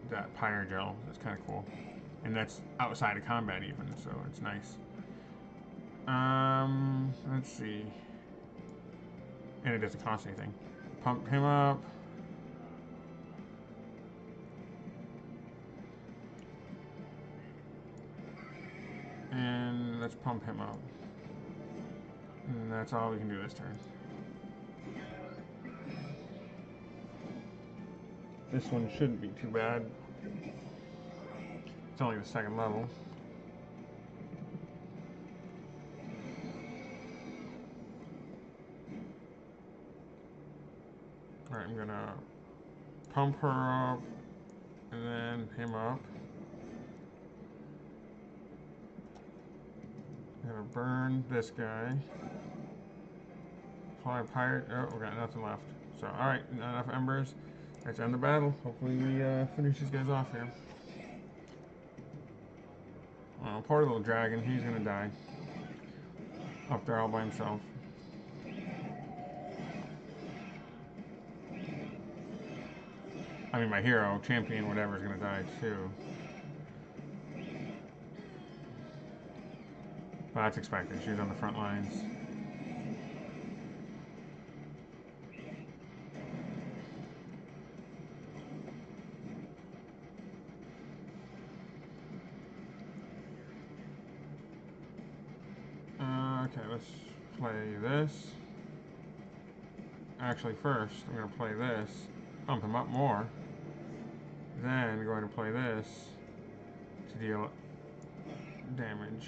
that Pyre Gel. That's kind of cool. And that's outside of combat even, so it's nice. Let's see. And it doesn't cost anything. Pump him up. And let's pump him up. And that's all we can do this turn. This one shouldn't be too bad. It's only the second level. Alright, I'm gonna pump her up and then him up. I'm gonna burn this guy. Fly pirate. Oh, we got nothing left. So, alright, not enough embers. Let's end the battle. Hopefully we finish these guys off here. Poor little dragon, he's gonna die. Up there all by himself. I mean, my hero, champion, whatever, is gonna die too. Well, that's expected. She's on the front lines. Okay, let's play this. Actually, first, I'm going to play this. Pump him up more. Then, going to play this to deal damage.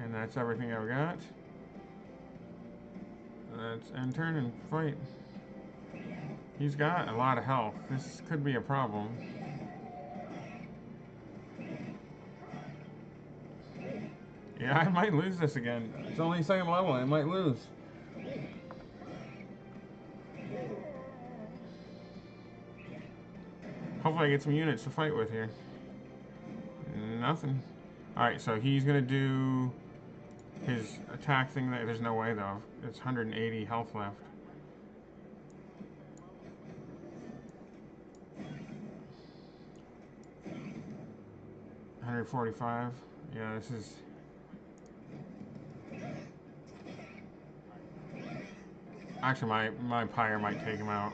And that's everything I've got. Let's end turn and fight. He's got a lot of health. This could be a problem. Yeah, I might lose this again. It's only second level, I might lose. Hopefully I get some units to fight with here. Nothing. Alright, so he's gonna do his attack thing. There's no way though. It's 180 health left. $145. Yeah, this is... Actually, my pyre might take him out.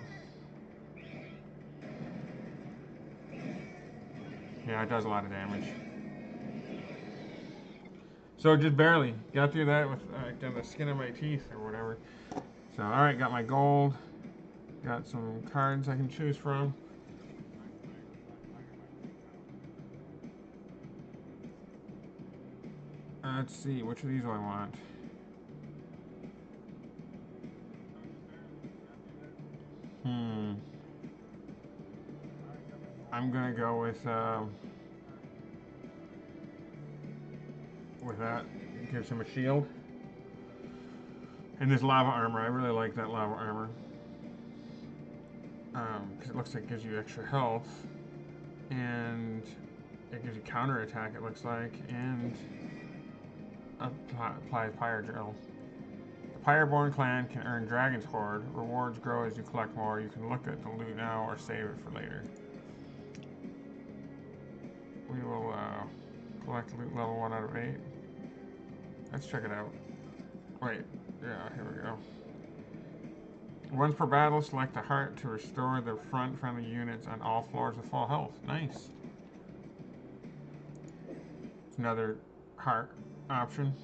Yeah, it does a lot of damage. So just barely got through that with down the skin of my teeth or whatever. So alright, got my gold. Got some cards I can choose from. Let's see, which of these do I want? Hmm. I'm gonna go with that. It gives him a shield. And this lava armor, I really like that lava armor. Because it looks like it gives you extra health. And it gives you counter attack, it looks like. And applies Pyre Drill. The Pyreborn clan can earn Dragon's Hoard. Rewards grow as you collect more. You can look at the loot now or save it for later. We will collect loot level 1 out of 8. Let's check it out. Wait, yeah, here we go. Once per battle, select a heart to restore the front friendly units on all floors with full health. Nice. It's another heart option.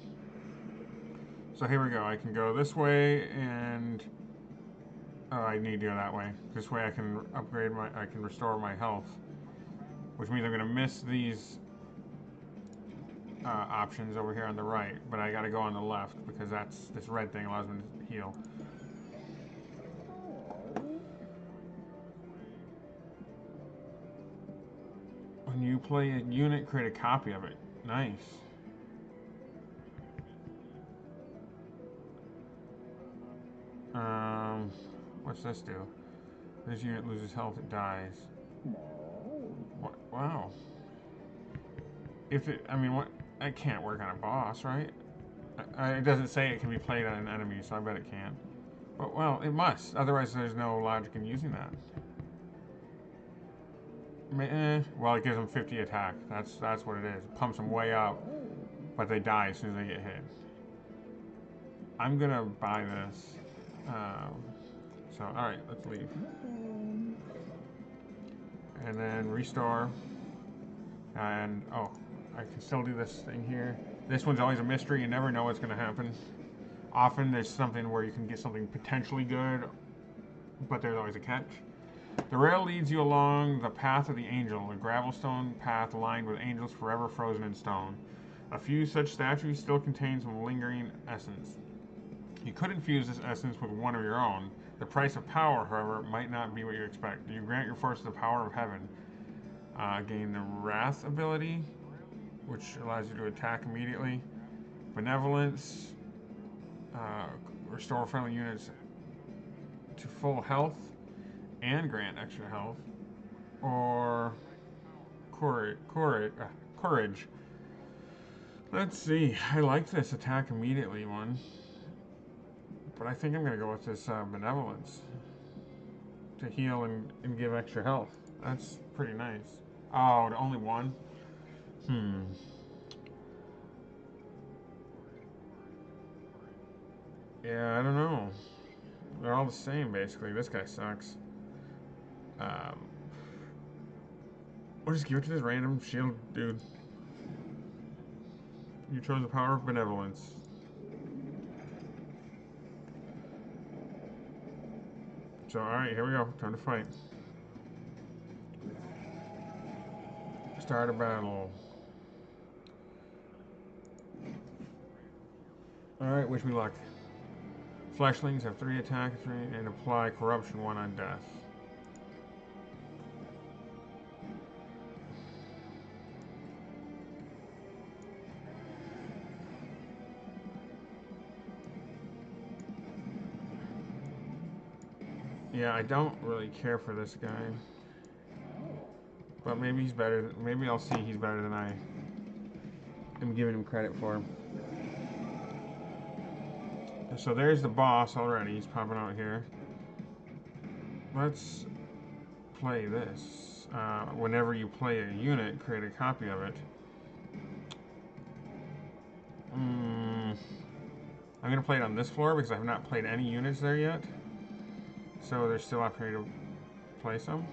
So here we go. I can go this way and... Oh, I need to go that way. This way I can upgrade I can restore my health. Which means I'm going to miss these options over here on the right. But I got to go on the left because this red thing allows me to heal. When you play a unit, create a copy of it. Nice. What's this do? This unit loses health, it dies. What? Wow. I mean, what? It can't work on a boss, right? It doesn't say it can be played on an enemy, so I bet it can't. But, well, it must. Otherwise, there's no logic in using that. Well, it gives them 50 attack. That's what it is. It pumps them way up, but they die as soon as they get hit. I'm gonna buy this. So, alright, let's leave. And then restore. And, oh, I can still do this thing here. This one's always a mystery. You never know what's going to happen. Often there's something where you can get something potentially good, but there's always a catch. The rail leads you along the path of the angel, a gravelstone path lined with angels forever frozen in stone. A few such statues still contain some lingering essence. You could infuse this essence with one of your own. The price of power, however, might not be what you expect. You grant your forces the power of heaven. Gain the Wrath ability, which allows you to attack immediately. Benevolence, restore friendly units to full health and grant extra health. Or courage. Let's see. I like this attack immediately one, but I think I'm going to go with this benevolence to heal and give extra health. That's pretty nice. Oh, only one? Yeah, I don't know. They're all the same, basically. This guy sucks. We'll just give it to this random shield dude. You chose the power of benevolence. So, alright, here we go. Time to fight. Start a battle. Alright, wish me luck. Fleshlings have 3 attack, 3, and apply corruption 1 on death. Yeah, I don't really care for this guy. But maybe he's better. Maybe I'll see he's better than I am giving him credit for. So there's the boss already. He's popping out here. Let's play this. Whenever you play a unit, create a copy of it. I'm going to play it on this floor because I have not played any units there yet. So there's still opportunity to play some.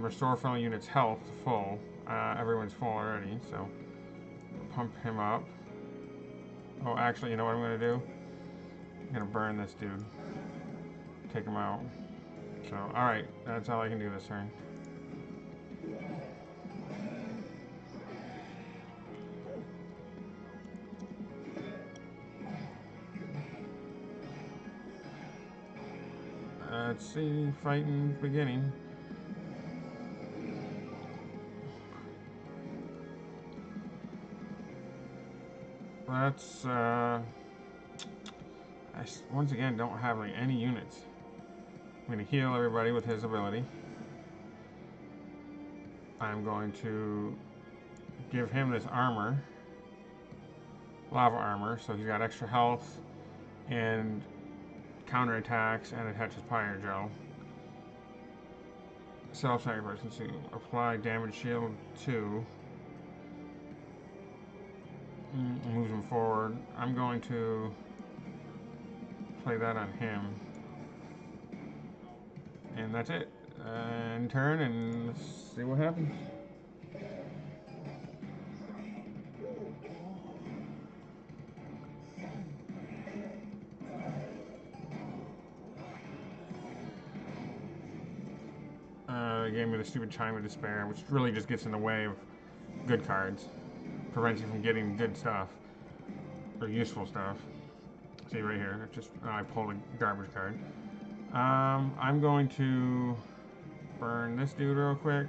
Restore friendly units' health to full. Everyone's full already, so pump him up. Oh, actually, you know what I'm gonna do? I'm gonna burn this dude. Take him out. So, alright, that's all I can do this turn. Let's see, fighting beginning. That's, I once again don't have like any units. I'm going to heal everybody with his ability. I'm going to give him this armor. Lava armor, so he's got extra health and counterattacks, and it hatches fire gel. Self-sacrifice to apply damage shield 2. Moves him forward. I'm going to play that on him. And that's it. And turn and see what happens. Gave me the stupid Chime of Despair, which really just gets in the way of good cards. Prevents you from getting good stuff. Or useful stuff. See right here, just I pulled a garbage card. I'm going to burn this dude real quick.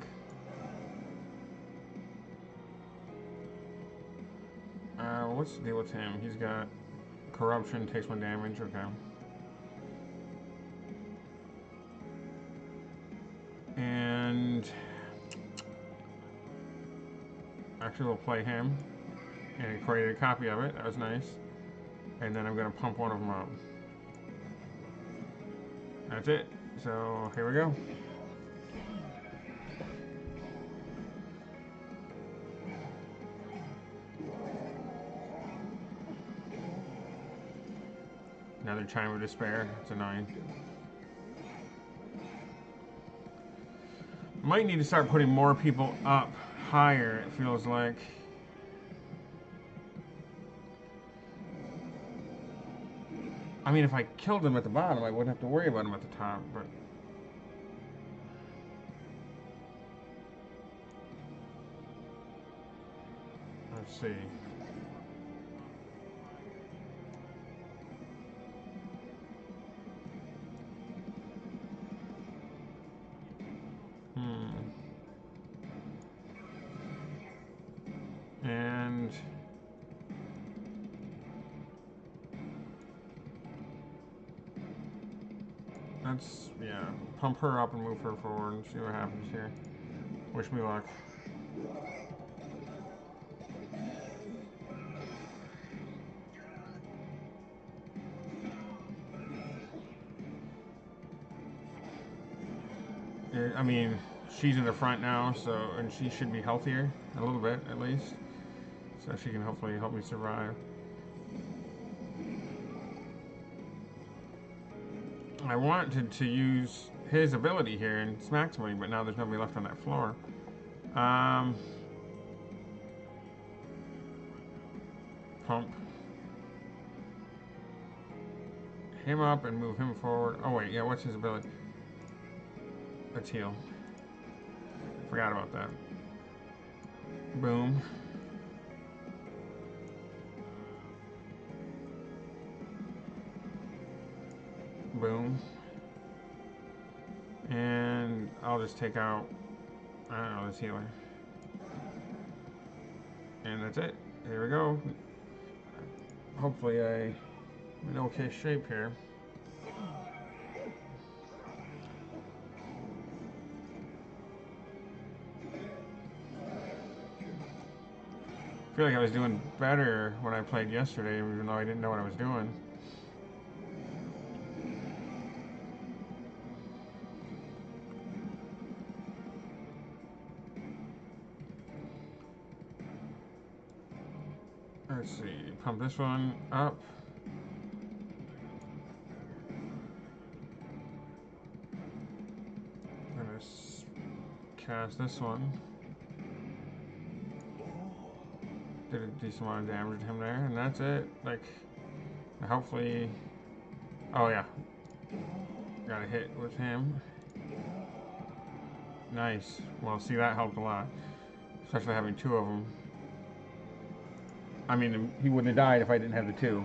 What's the deal with him? He's got corruption, takes 1 damage, okay. And actually we'll play him. And it created a copy of it, that was nice. And then I'm gonna pump one of them up. That's it. So here we go. Another Chime of Despair. It's annoying. Might need to start putting more people up higher, it feels like. I mean, if I killed them at the bottom, I wouldn't have to worry about them at the top, but... Let's see. And... let's, yeah, pump her up and move her forward and see what happens here. Wish me luck. I mean, she's in the front now, so, and she should be healthier, a little bit at least. So she can hopefully help me survive. I wanted to use his ability here and smack somebody, but now there's nobody left on that floor. Pump him up and move him forward. Oh wait, yeah, what's his ability? Let's heal. Forgot about that. Boom. Boom. And I'll just take out, I don't know, this healer. And that's it. Here we go. Hopefully I'm in okay shape here. I feel like I was doing better when I played yesterday, even though I didn't know what I was doing. Let's see, pump this one up. I'm gonna cast this one. Did a decent amount of damage to him there, and that's it. Like, hopefully... Oh, yeah. Got a hit with him. Nice. Well, see, that helped a lot. Especially having two of them. I mean, he wouldn't have died if I didn't have the two.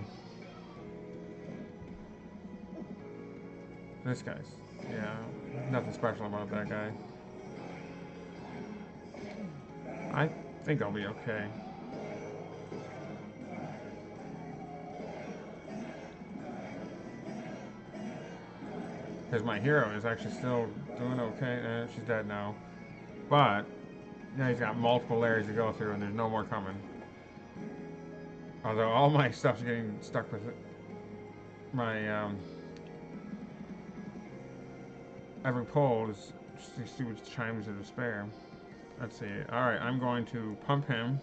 This guy's... Yeah, nothing special about that guy. I think I'll be okay. Because my hero is actually still doing okay. She's dead now. But, now he's got multiple layers to go through and there's no more coming. Although all my stuff's getting stuck with it. My, every pull is just these stupid chimes of despair. Let's see. Alright, I'm going to pump him.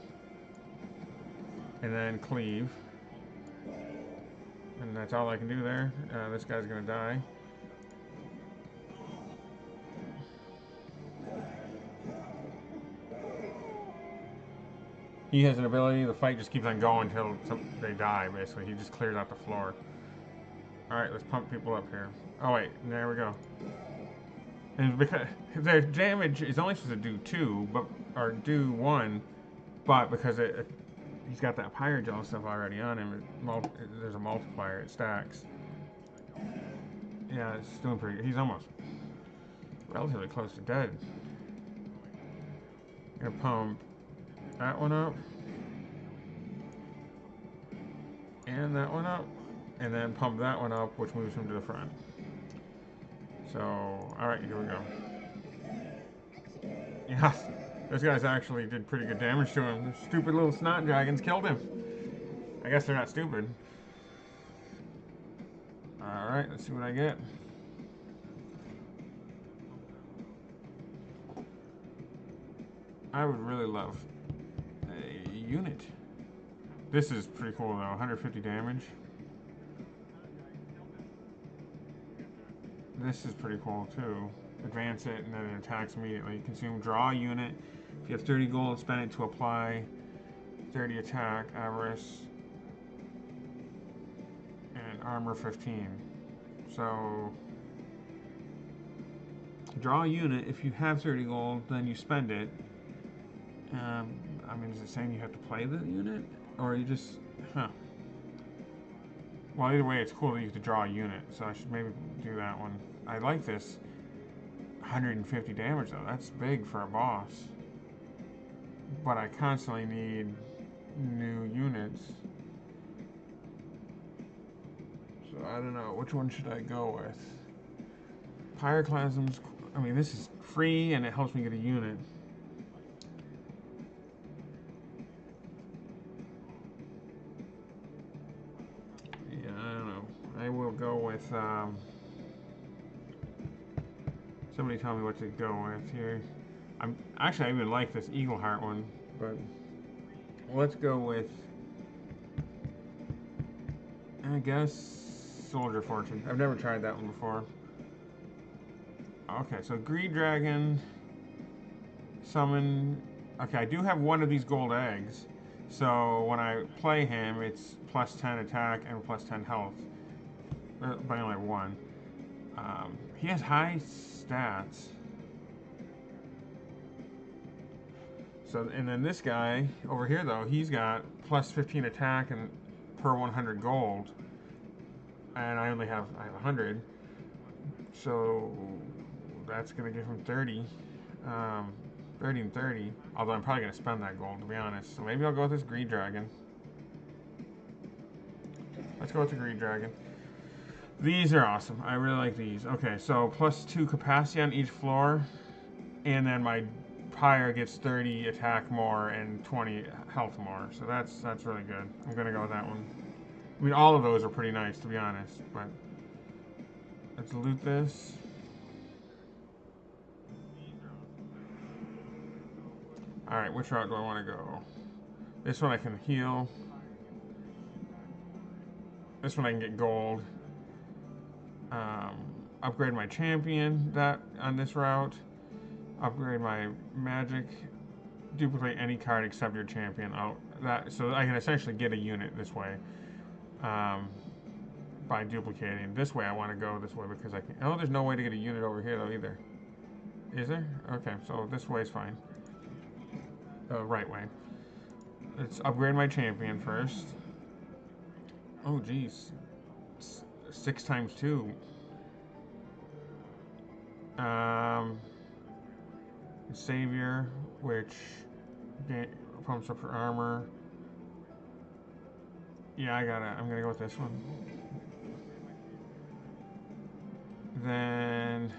And then cleave. And that's all I can do there. This guy's gonna die. He has an ability, the fight just keeps on going until they die, basically. He just clears out the floor. Alright, let's pump people up here. Oh wait, there we go. And because their damage is only supposed to do 2, but or do 1, but because he's got that Pyrogel stuff already on him, there's a multiplier, it stacks. Yeah, it's doing pretty good. He's almost relatively close to dead. Gonna pump that one up. And that one up. And then pump that one up, which moves him to the front. So, alright, here we go. Yeah, those guys actually did pretty good damage to him. The stupid little snot dragons killed him. I guess they're not stupid. Alright, let's see what I get. I would really love a unit. This is pretty cool though, 150 damage. This is pretty cool too. Advance it and then it attacks immediately. Consume, draw a unit. If you have 30 gold, spend it to apply 30 attack, avarice, and armor 15. So, draw a unit. If you have 30 gold, then you spend it. I mean, is it saying you have to play the unit? Or you just, Well, either way, it's cool that you have to draw a unit, so I should maybe do that one. I like this. 150 damage, though. That's big for a boss. But I constantly need new units. So I don't know. Which one should I go with? Pyroclasms. I mean, this is free, and it helps me get a unit. I will go with, somebody tell me what to go with here. I even like this Eagle Heart one, but let's go with, I guess, Soldier Fortune. I've never tried that one before. Okay, so Greed Dragon, summon, okay, I do have one of these gold eggs, so when I play him, it's plus 10 attack and plus 10 health. But I only have one. He has high stats. So, and then this guy over here, though, he's got plus 15 attack and per 100 gold. And I only have 100. So that's gonna give him 30. 30 and 30. Although I'm probably gonna spend that gold, to be honest. So maybe I'll go with this Greed Dragon. Let's go with the Greed Dragon. These are awesome. I really like these. Okay, so plus 2 capacity on each floor, and then my Pyre gets 30 attack more and 20 health more. So that's really good. I'm gonna go with that one. I mean, all of those are pretty nice, to be honest. But let's loot this. All right, which route do I want to go? This one I can heal. This one I can get gold. Upgrade my champion on this route, Upgrade my magic. Duplicate any card except your champion. Oh, that so I can essentially get a unit this way. Um, by duplicating. This way I want to go this way because I can. Oh, there's no way to get a unit over here though either. Is there? Okay, so this way is fine. Right way. Let's upgrade my champion first. Oh, geez. 6 times 2. Um, Savior, which pumps up for armor. Yeah, I'm gonna go with this one. Then,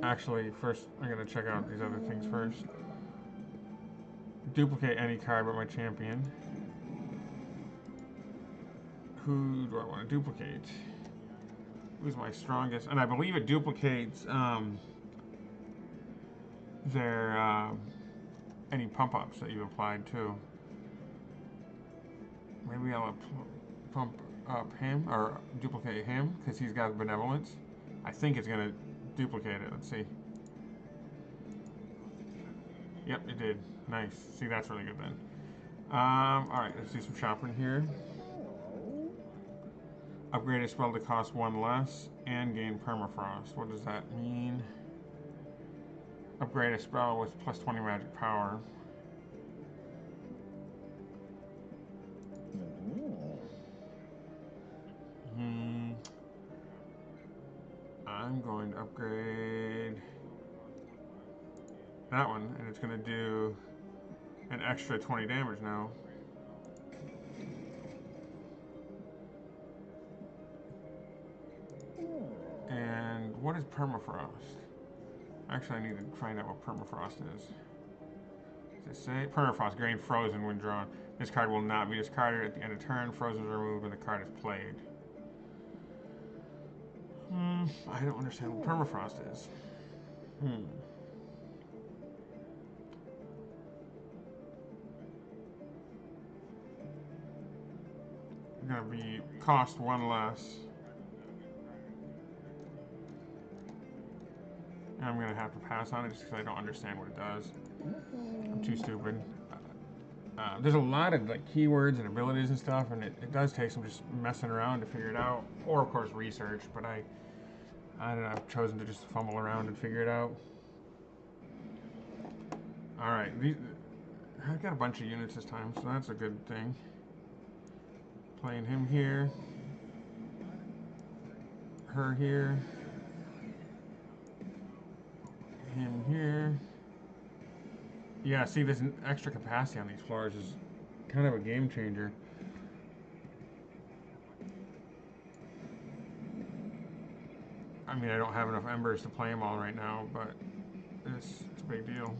actually, first I'm gonna check out these other things first. Duplicate any card but my champion. Who do I want to duplicate? Who's my strongest? And I believe it duplicates their any pump ups that you applied too. Maybe I'll pump up him or duplicate him because he's got benevolence. I think it's gonna duplicate it. Let's see. Yep, it did. Nice. See, that's really good then. All right, let's do some shopping here. Upgrade a spell to cost 1 less and gain permafrost. What does that mean? Upgrade a spell with plus 20 magic power. I'm going to upgrade that one, and it's going to do an extra 20 damage now. And what is permafrost? Actually, I need to find out what permafrost is. Does it say? Permafrost, gain frozen when drawn. This card will not be discarded at the end of turn. Frozen is removed when the card is played. I don't understand what permafrost is. Gonna be cost 1 less. And I'm gonna have to pass on it just because I don't understand what it does. I'm too stupid. There's a lot of like keywords and abilities and stuff, and it does take some just messing around to figure it out, or of course research. But I don't know. I've chosen to just fumble around and figure it out. All right, I've got a bunch of units this time, so that's a good thing. Playing him here, her here, him here. Yeah, see, this extra capacity on these floors is kind of a game changer. I mean, I don't have enough embers to play them all right now, but it's a big deal.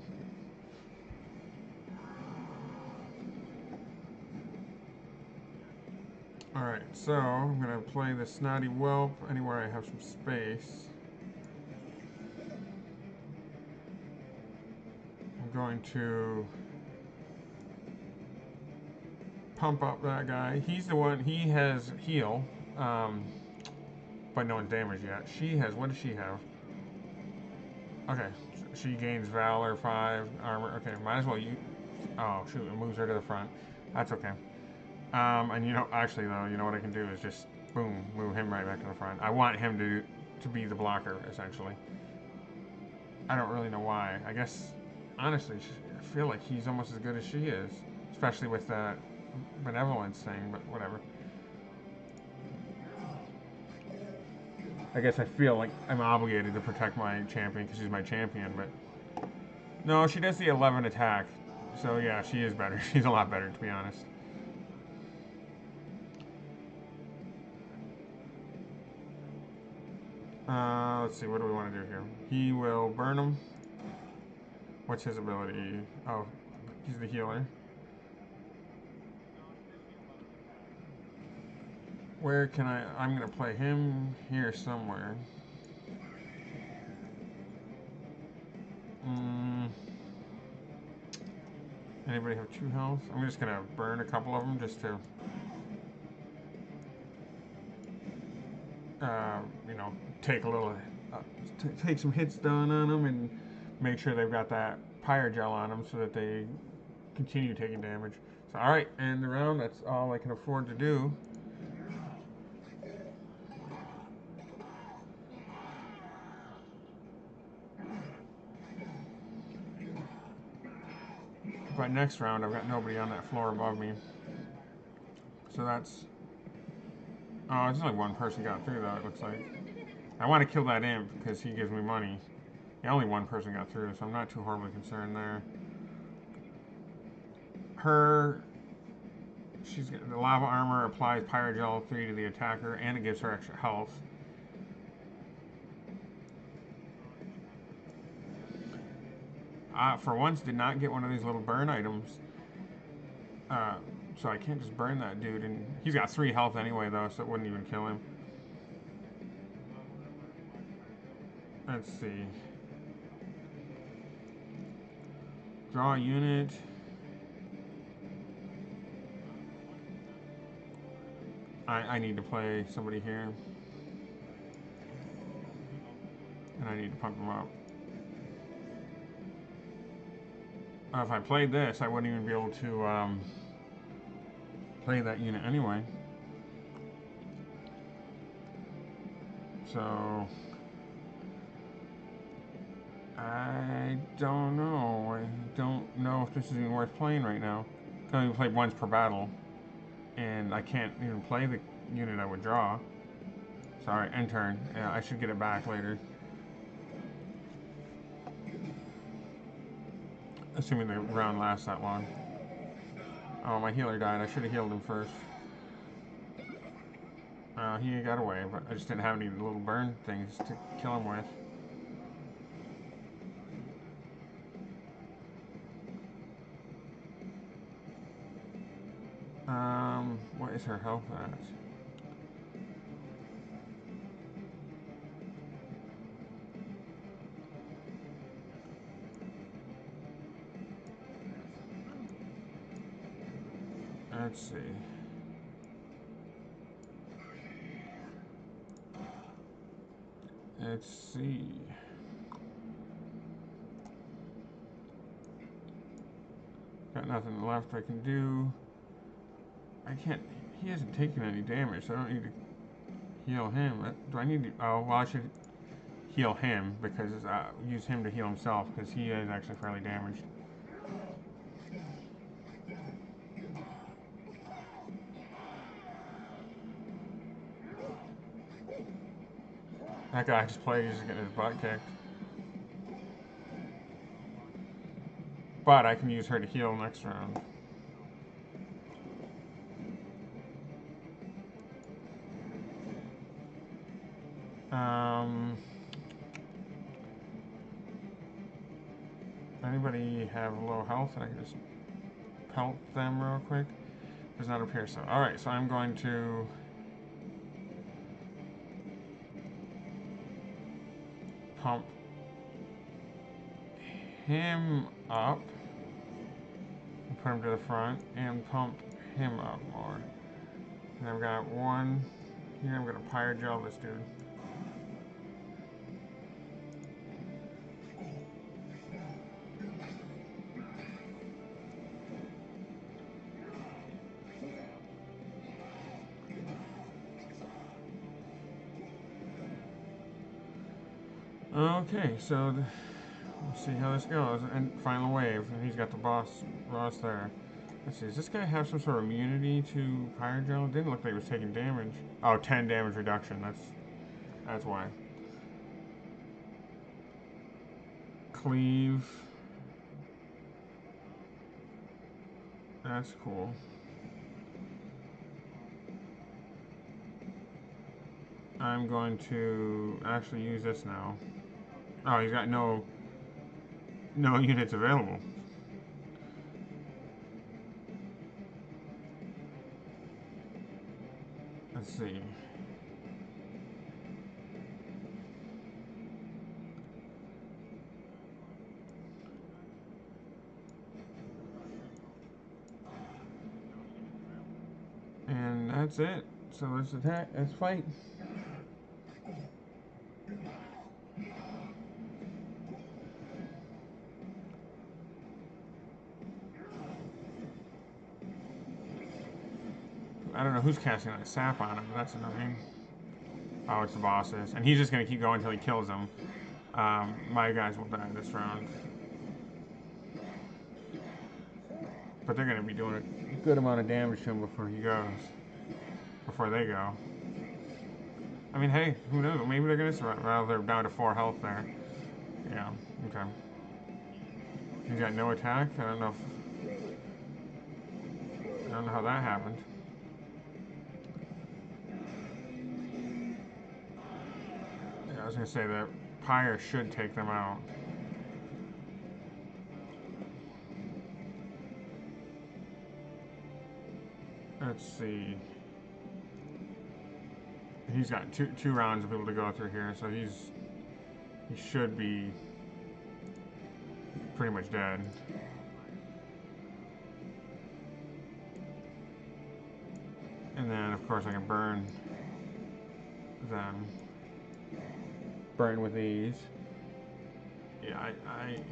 Alright, so I'm going to play the Snotty Whelp anywhere I have some space. I'm going to pump up that guy. He's the one, he has heal, but no one's damaged yet. She has, what does she have? Okay, she gains Valor 5, armor. Okay, might as well use, oh shoot, it moves her to the front. That's okay. And you know, actually though, you know what I can do is just, boom, move him right back to the front. I want him to be the blocker, essentially. I don't really know why. I guess, honestly, I feel like he's almost as good as she is. Especially with that benevolence thing, but whatever. I guess I feel like I'm obligated to protect my champion because she's my champion, but... No, she does the 11 attack. So yeah, she is better. She's a lot better, to be honest. Let's see, what do we want to do here? He will burn him. What's his ability? Oh, he's the healer. Where can I'm going to play him here somewhere. Anybody have 2 health? I'm just going to burn a couple of them just to, you know, take a little take some hits done on them and make sure they've got that Pyrogel on them so that they continue taking damage. So, alright, end the round. That's all I can afford to do. But next round, I've got nobody on that floor above me. So that's... Oh, it's only one person got through, though, it looks like. I want to kill that imp because he gives me money. Yeah, only one person got through, so I'm not too horribly concerned there. She's got the lava armor applies Pyrogel 3 to the attacker, and it gives her extra health. For once, did not get one of these little burn items. So I can't just burn that dude, and he's got 3 health anyway, though, so it wouldn't even kill him. Let's see. Draw a unit. I need to play somebody here. And I need to pump him up. If I played this, I wouldn't even be able to play that unit anyway. So... I don't know. I don't know if this is even worth playing right now. I can only play once per battle. And I can't even play the unit I would draw. Sorry, end turn. Yeah, I should get it back later. Assuming the round lasts that long. Oh, my healer died. I should have healed him first. He got away, but I just didn't have any little burn things to kill him with. What is her health at? Let's see. Let's see. Got nothing left I can do. I can't. He hasn't taken any damage, so I don't need to heal him. Do I need to? Oh, well, I should heal him because use him to heal himself because he is actually fairly damaged. That guy I just played, he's just getting his butt kicked. But I can use her to heal next round. Anybody have low health and I can just pelt them real quick? Does not appear so. Alright, so I'm going to pump him up and put him to the front and pump him up more. And I've got one here. I'm going to Pyrogel this dude. Okay, so let's see how this goes. And final wave. And he's got the boss there. Let's see, does this guy have some sort of immunity to Pyrogel? It didn't look like he was taking damage. Oh, 10 damage reduction. That's why. Cleave. That's cool. I'm going to actually use this now. Oh, he's got no units available. Let's see. And that's it. So let's attack. Let's fight. I don't know who's casting that sap on him. That's annoying. Oh, it's the bosses. And he's just going to keep going until he kills them. My guys will die this round. But they're going to be doing a good amount of damage to him before he goes. Before they go. I mean, hey, who knows? Maybe they're going to survive. Well, they're down to 4 health there. Yeah, okay. He's got no attack? I don't know how that happened. Yeah, I was going to say that Pyre should take them out. Let's see. He's got two rounds of people to go through here, so he should be pretty much dead. And then, of course, I can burn them. Burn with these. Yeah,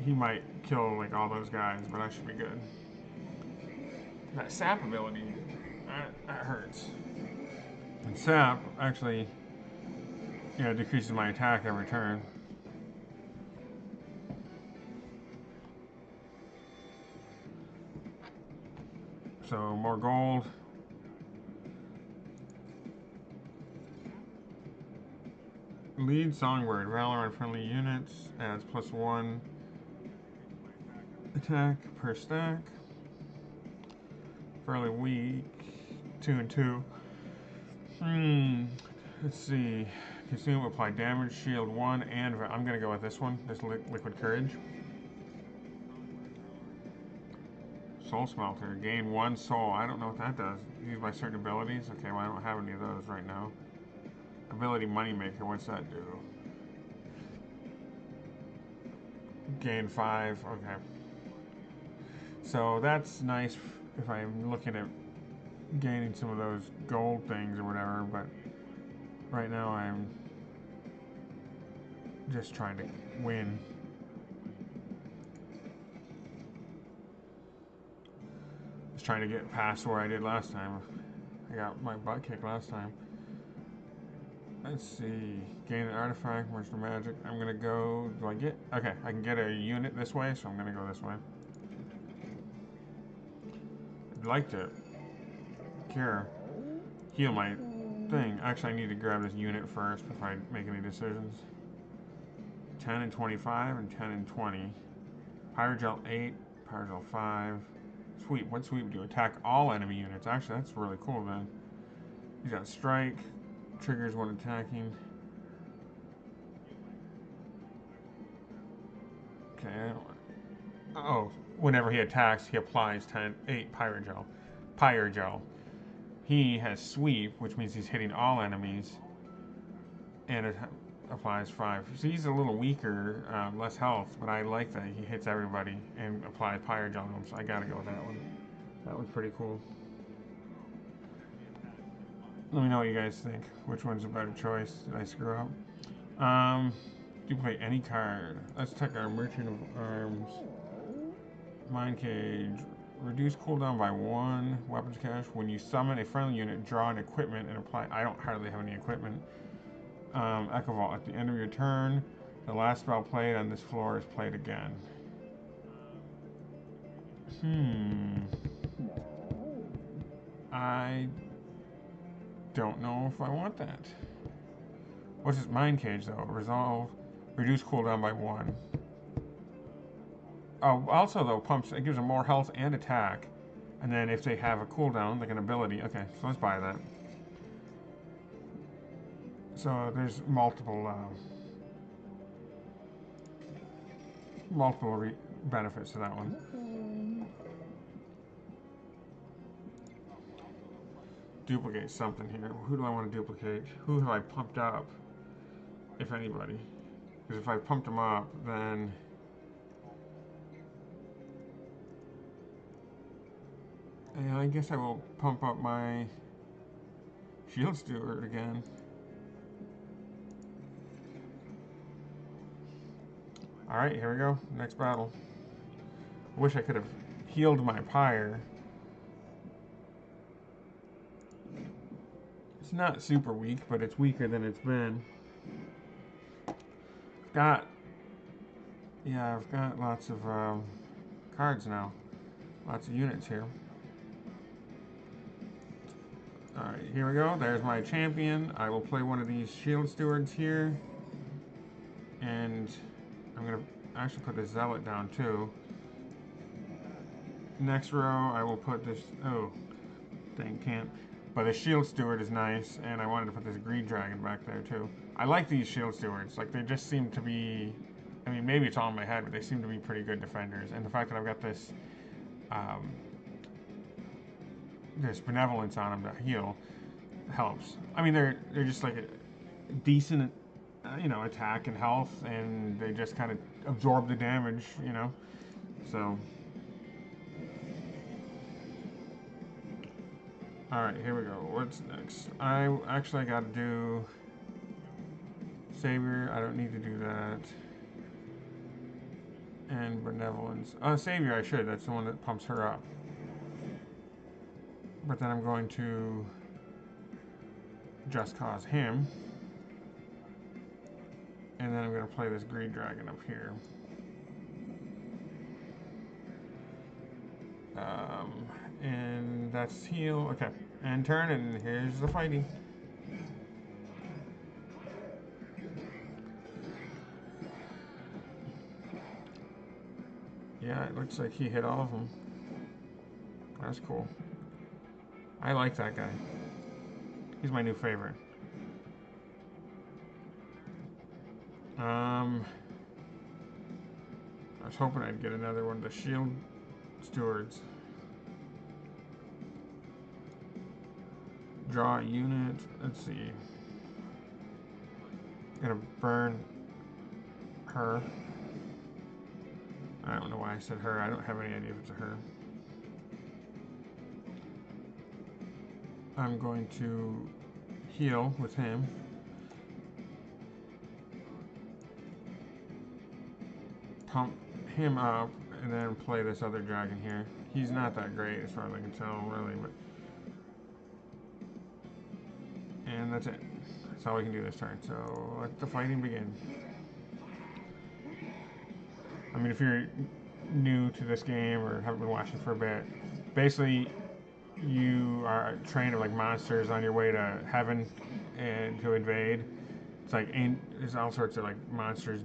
he might kill like all those guys, but I should be good. That sap ability, that hurts. And sap actually, decreases my attack every turn. So more gold. Lead songbird, valor on friendly units, adds +1 attack per stack. Fairly weak. 2 and 2. Let's see. Consume, apply damage, shield 1, and I'm gonna go with this one, this liquid courage. Soul smelter, gain 1 soul. I don't know what that does. Used by certain abilities. Okay, well I don't have any of those right now. Ability moneymaker, what's that do? Gain 5, okay. So that's nice if I'm looking at gaining some of those gold things or whatever, but right now I'm just trying to win. Just trying to get past where I did last time. I got my butt kicked last time. Let's see. Gain an artifact, martial magic. I'm gonna go. Do I get? Okay, I can get a unit this way, so I'm gonna go this way. I'd like to heal my thing. Actually, I need to grab this unit first before I make any decisions. 10 and 25 and 10 and 20. Pyrogel 8, Pyrogel 5. Sweep. What sweep do? Attack all enemy units. Actually, that's really cool then. He's got strike. Triggers when attacking. Okay. Oh, whenever he attacks, he applies 8 Pyrogel. Pyrogel. He has sweep, which means he's hitting all enemies, and it applies 5. So he's a little weaker, less health, but I like that he hits everybody and applies Pyrogel to them, so I gotta go with that one. That one's pretty cool. Let me know what you guys think. Which one's a better choice? Did I screw up? Duplicate any card. Let's check our Merchant of Arms. Mind Cage. Reduce cooldown by 1. Weapons cache. When you summon a friendly unit, draw an equipment and apply. I don't hardly have any equipment. Echo Vault. At the end of your turn, the last spell played on this floor is played again. I don't know if I want that. What's this Mind Cage though? Resolve. Reduce cooldown by 1. Oh, also though, pumps, it gives them more health and attack. And then if they have a cooldown, like an ability, okay, so let's buy that. So there's multiple benefits to that one. Duplicate something here. Who do I want to duplicate? Who have I pumped up? If anybody. Because if I pumped them up, then yeah, I guess I will pump up my Shield Steward again. Alright, here we go. Next battle. I wish I could have healed my Pyre. It's not super weak, but it's weaker than it's been. Got, yeah, I've got lots of cards now. Lots of units here. Alright, here we go. There's my champion. I will play one of these shield stewards here. And I'm going to actually put the zealot down too. Next row, I will put this, oh, dang, can't. But the shield steward is nice, and I wanted to put this greed dragon back there too. I like these shield stewards. Like, they just seem to be, I mean, maybe it's all in my head, but they seem to be pretty good defenders. And the fact that I've got this, this benevolence on them to heal helps. I mean, they're just like a decent, attack and health, and they just kind of absorb the damage, So, all right, here we go. What's next? I got to do Savior. I don't need to do that. And benevolence. Savior, I should. That's the one that pumps her up. But then I'm going to just cause him. And then I'm going to play this greed dragon up here. And that's heal. Okay. And turn, and here's the fighting. Yeah, it looks like he hit all of them. That's cool. I like that guy. He's my new favorite. I was hoping I'd get another one of the shield stewards. Draw a unit. Let's see. Gonna burn her. I don't know why I said her. I don't have any idea if it's a her. I'm going to heal with him. Pump him up and then play this other dragon here. He's not that great as far as I can tell, really, but. And that's it. That's all we can do this turn. So let the fighting begin. I mean, if you're new to this game or haven't been watching for a bit, basically you are trained of like monsters on your way to heaven and to invade. It's like there's all sorts of like monsters,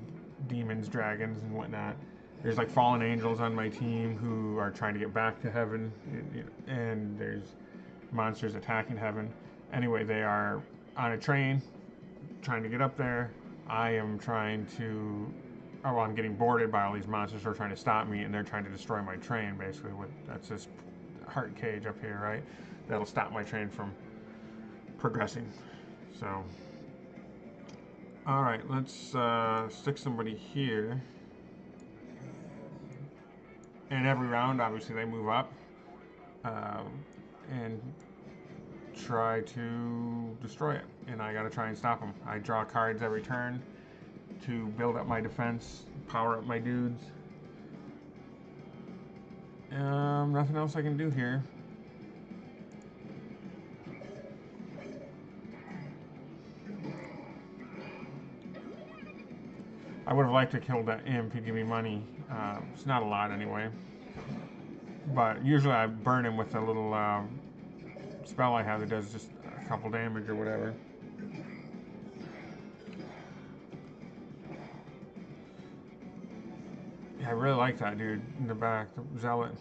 demons, dragons, and whatnot. There's like fallen angels on my team who are trying to get back to heaven, and there's monsters attacking heaven. Anyway, they are on a train trying to get up there. I am trying to, I'm getting boarded by all these monsters who are trying to stop me, and they're trying to destroy my train, basically. That's this heart cage up here, right? That'll stop my train from progressing. So, all right, let's stick somebody here. And every round, obviously, they move up and try to destroy it. And I gotta try and stop them. I draw cards every turn to build up my defense, power up my dudes. Nothing else I can do here. I would have liked to kill that imp. He'd give me money. It's not a lot anyway. But usually I burn him with a little spell I have that does just a couple damage or whatever. Yeah, I really like that dude in the back, the zealot.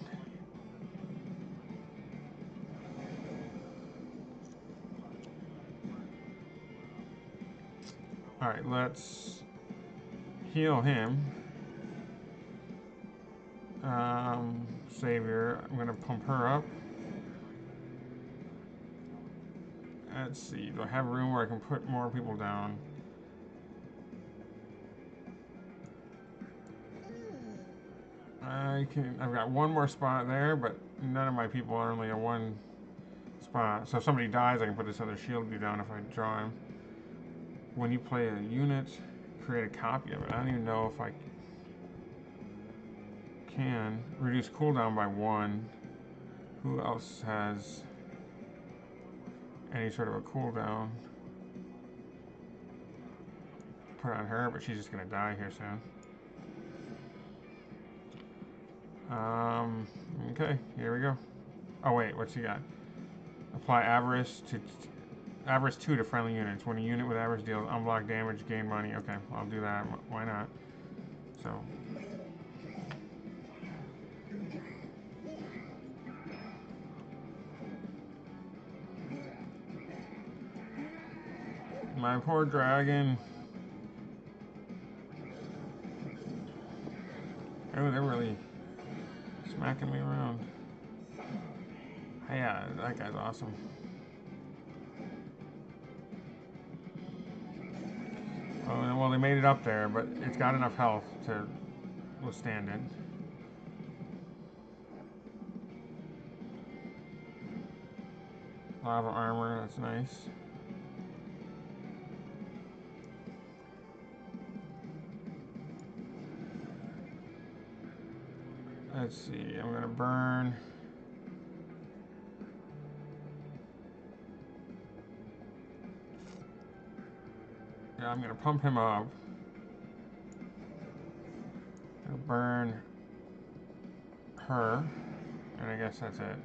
Alright, let's heal him. Savior, I'm gonna pump her up. Let's see, do I have room where I can put more people down? I've got one more spot there, but none of my people are only at one spot. So if somebody dies, I can put this other shield dude down if I draw him. When you play a unit, create a copy of it. I don't even know if I can. Reduce cooldown by 1. Who else has any sort of a cooldown put on her, but she's just gonna die here soon. Okay, here we go. Oh wait, what's he got? Apply Avarice 2 to friendly units. When a unit with Avarice deals unblock damage, gain money. Okay, I'll do that. Why not? So. My poor dragon. Oh, they're really smacking me around. Yeah, that guy's awesome. Well, they made it up there, but it's got enough health to withstand it. Lava armor, that's nice. Let's see, I'm gonna burn. Yeah, I'm gonna pump him up. Gonna burn her, and I guess that's it.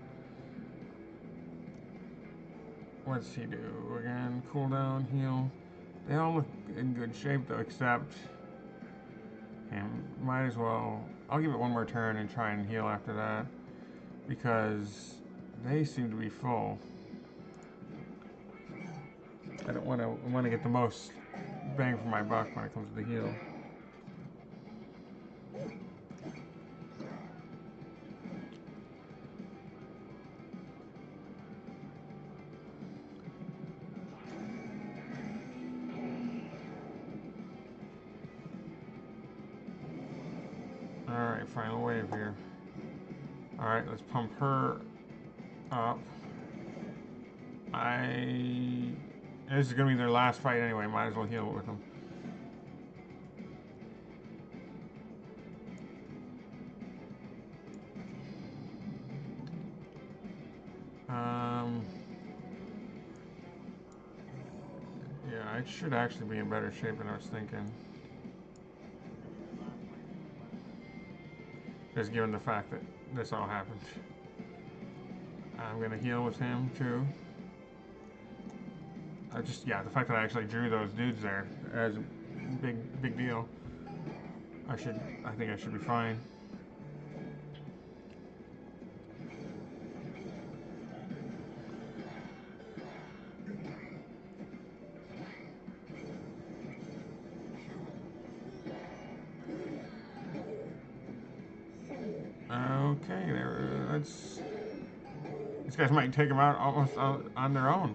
What's he do again? Cooldown, heal. They all look in good shape though, except him. Might as well. I'll give it one more turn and try and heal after that, because they seem to be full. I don't want to. I want to get the most bang for my buck when it comes to the heal. Alright, final wave here. Alright, let's pump her up. This is going to be their last fight anyway. Might as well heal it with them. Yeah, I should actually be in better shape than I was thinking. Just given the fact that this all happened. I'm going to heal with him too. The fact that I actually drew those dudes there as a big deal. I think I should be fine. Okay, these guys might take them out almost on their own.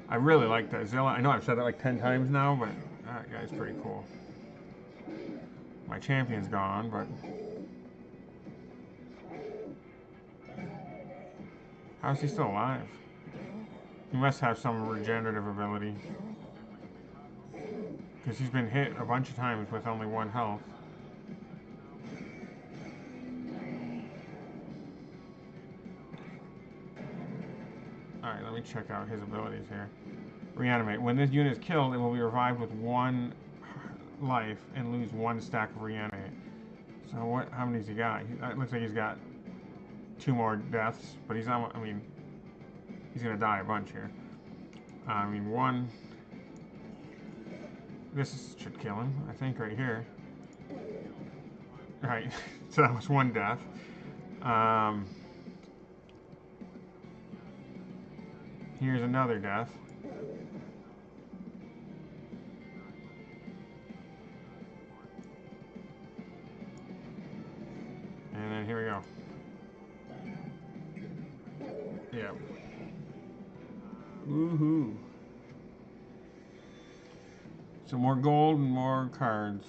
I really like that Zilla. I know I've said that like 10 times now, but that guy's pretty cool. My champion's gone, but how's he still alive? He must have some regenerative ability, because he's been hit a bunch of times with only 1 health. Alright, let me check out his abilities here. Reanimate. When this unit is killed, it will be revived with 1 life and lose 1 stack of reanimate. So how many's he got? It looks like he's got 2 more deaths, but he's not, he's gonna die a bunch here. 1. This should kill him, I think, right here. Right, so that was 1 death. Here's another death. And then here we go. Yep. Woohoo. So more gold and more cards.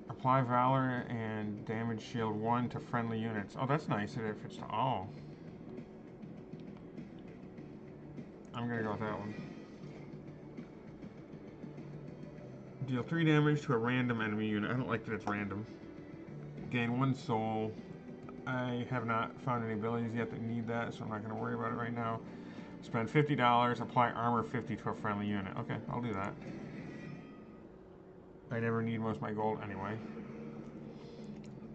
Apply Valor and damage shield 1 to friendly units. Oh, that's nice if it's to all. I'm gonna go with that one. Deal 3 damage to a random enemy unit. I don't like that it's random. Gain 1 soul. I have not found any abilities yet that need that, so I'm not going to worry about it right now. Spend $50, apply armor 50 to a friendly unit. Okay, I'll do that. I never need most of my gold anyway.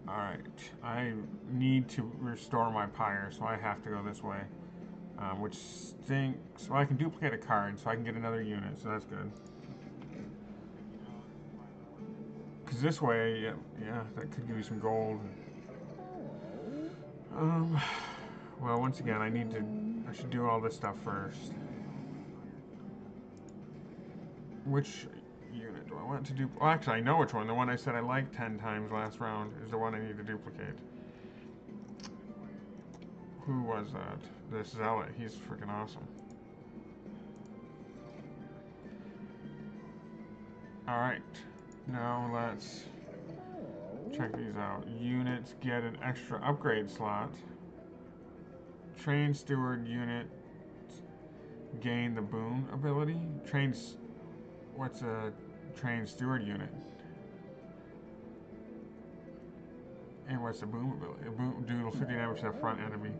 Alright, I need to restore my pyre, so I have to go this way. Which stinks. Well, I can duplicate a card, so I can get another unit, so that's good. Because this way, yeah, that could give you some gold. Well, once again, I should do all this stuff first. Which unit do I want to do? Well, actually, I know which one. The one I said I liked 10 times last round is the one I need to duplicate. Who was that? This Zealot. He's freaking awesome. Alright. Now let's check these out. Units get an extra upgrade slot. Train Steward unit gain the boon ability. What's a Train Steward unit? And what's the boom ability? A boom deal 50 damage to the front enemy.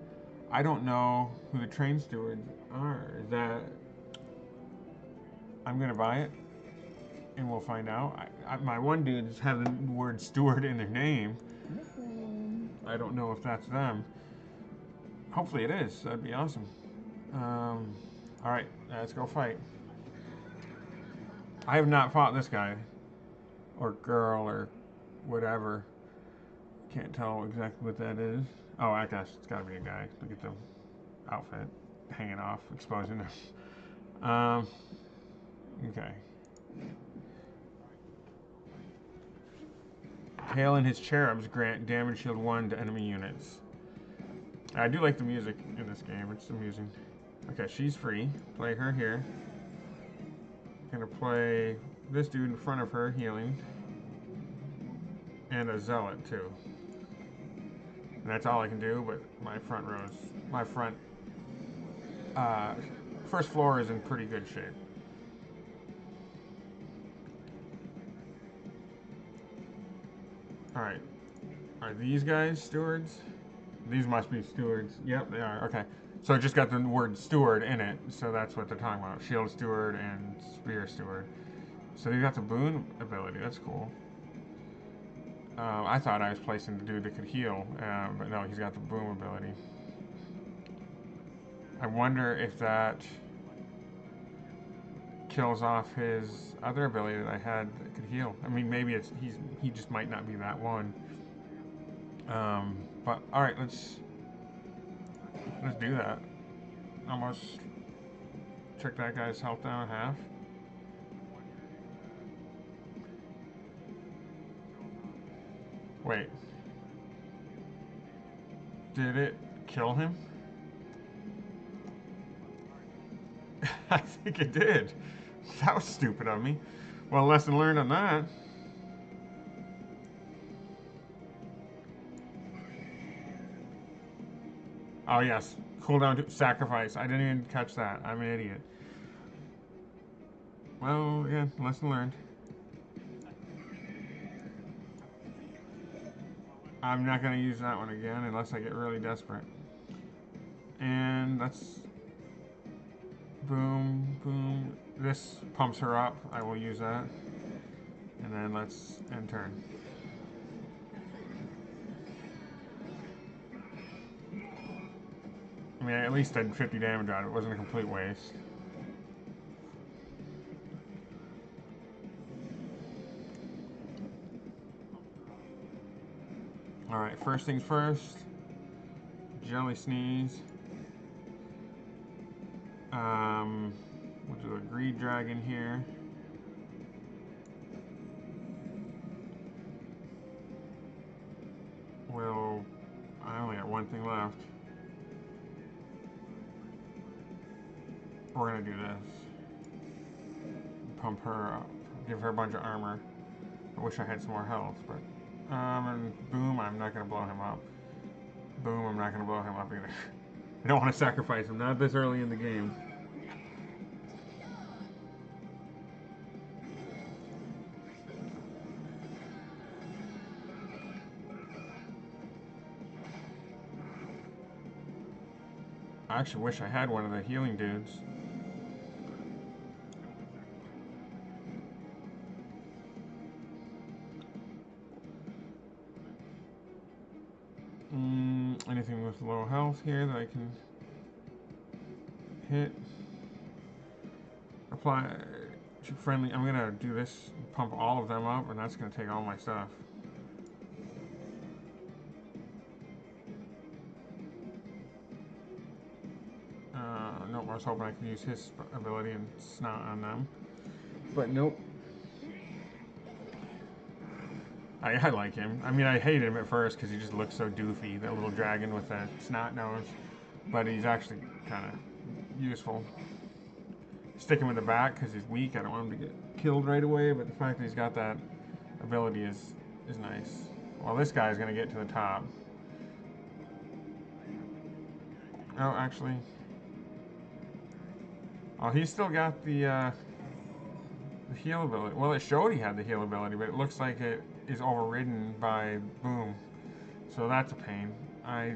I don't know who the Train Stewards are. Is that... I'm gonna buy it, and we'll find out. My one dudes have the word steward in their name. I don't know if that's them. Hopefully it is. That'd be awesome. Alright, let's go fight. I have not fought this guy. Or girl, or whatever. Can't tell exactly what that is. Oh, I guess it's gotta be a guy. Look at the outfit hanging off, exposing him. Okay. Hail and his cherubs grant damage shield 1 to enemy units. I do like the music in this game. It's amusing. Okay, she's free. Play her here. Gonna play this dude in front of her, healing. And a zealot, too. And that's all I can do, but my front first floor is in pretty good shape. Alright. Are these guys stewards? These must be stewards. Yep, they are. Okay. So it just got the word steward in it, so that's what they're talking about. Shield steward and spear steward. So they got the boon ability. That's cool. I thought I was placing the dude that could heal, but no, he's got the boom ability. I wonder if that kills off his other ability that I had that could heal. I mean, maybe he just might not be that one. But all right, let's do that. Almost check that guy's health down half. Wait. Did it kill him? I think it did. That was stupid of me. Well, lesson learned on that. Oh, yes. Cooldown to sacrifice. I didn't even catch that. I'm an idiot. Well, yeah, lesson learned. I'm not going to use that one again unless I get really desperate. And that's... Boom, boom. This pumps her up. I will use that. And then let's end turn. I mean, I at least did 50 damage on it. It wasn't a complete waste. Alright, first things first. Jelly sneeze. We'll do a greed dragon here. I only got one thing left. We're gonna do this. Pump her up. Give her a bunch of armor. I wish I had some more health, but... and boom, I'm not gonna blow him up. Boom, I'm not gonna blow him up either. I don't want to sacrifice him, not this early in the game. I actually wish I had one of the healing dudes. Anything with low health here that I can hit? Apply to friendly. I'm gonna do this, pump all of them up, and that's gonna take all my stuff. Nope, I was hoping I could use his ability and snot on them. But nope. I like him. I mean, I hated him at first because he just looks so doofy, that little dragon with that snot nose. But he's actually kind of useful. Stick him in the back because he's weak. I don't want him to get killed right away, but the fact that he's got that ability is nice. Well, this guy's going to get to the top. Oh, actually. Oh, he's still got the heal ability. Well, it showed he had the heal ability, but it looks like it is overridden by boom. So that's a pain. I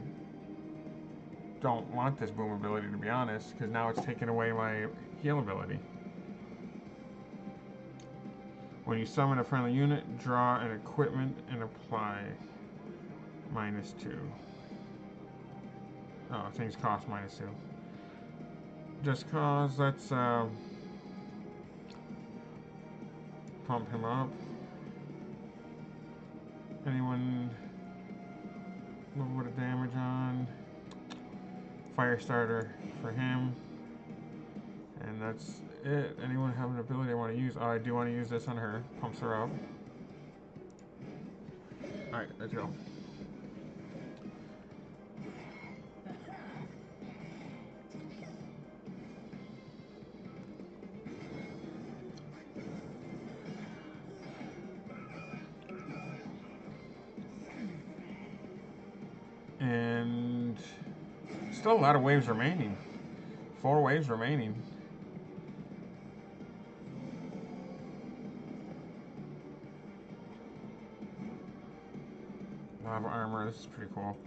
don't want this boom ability, to be honest, because now it's taking away my heal ability. When you summon a friendly unit, draw an equipment and apply -2. Oh, things cost -2. Just cause, let's pump him up. Anyone a little bit of damage on? Fire starter for him. And that's it. Anyone have an ability I want to use? Oh, I do want to use this on her. Pumps her up. Alright, let's go. And still a lot of waves remaining. 4 waves remaining. Lava armor, this is pretty cool.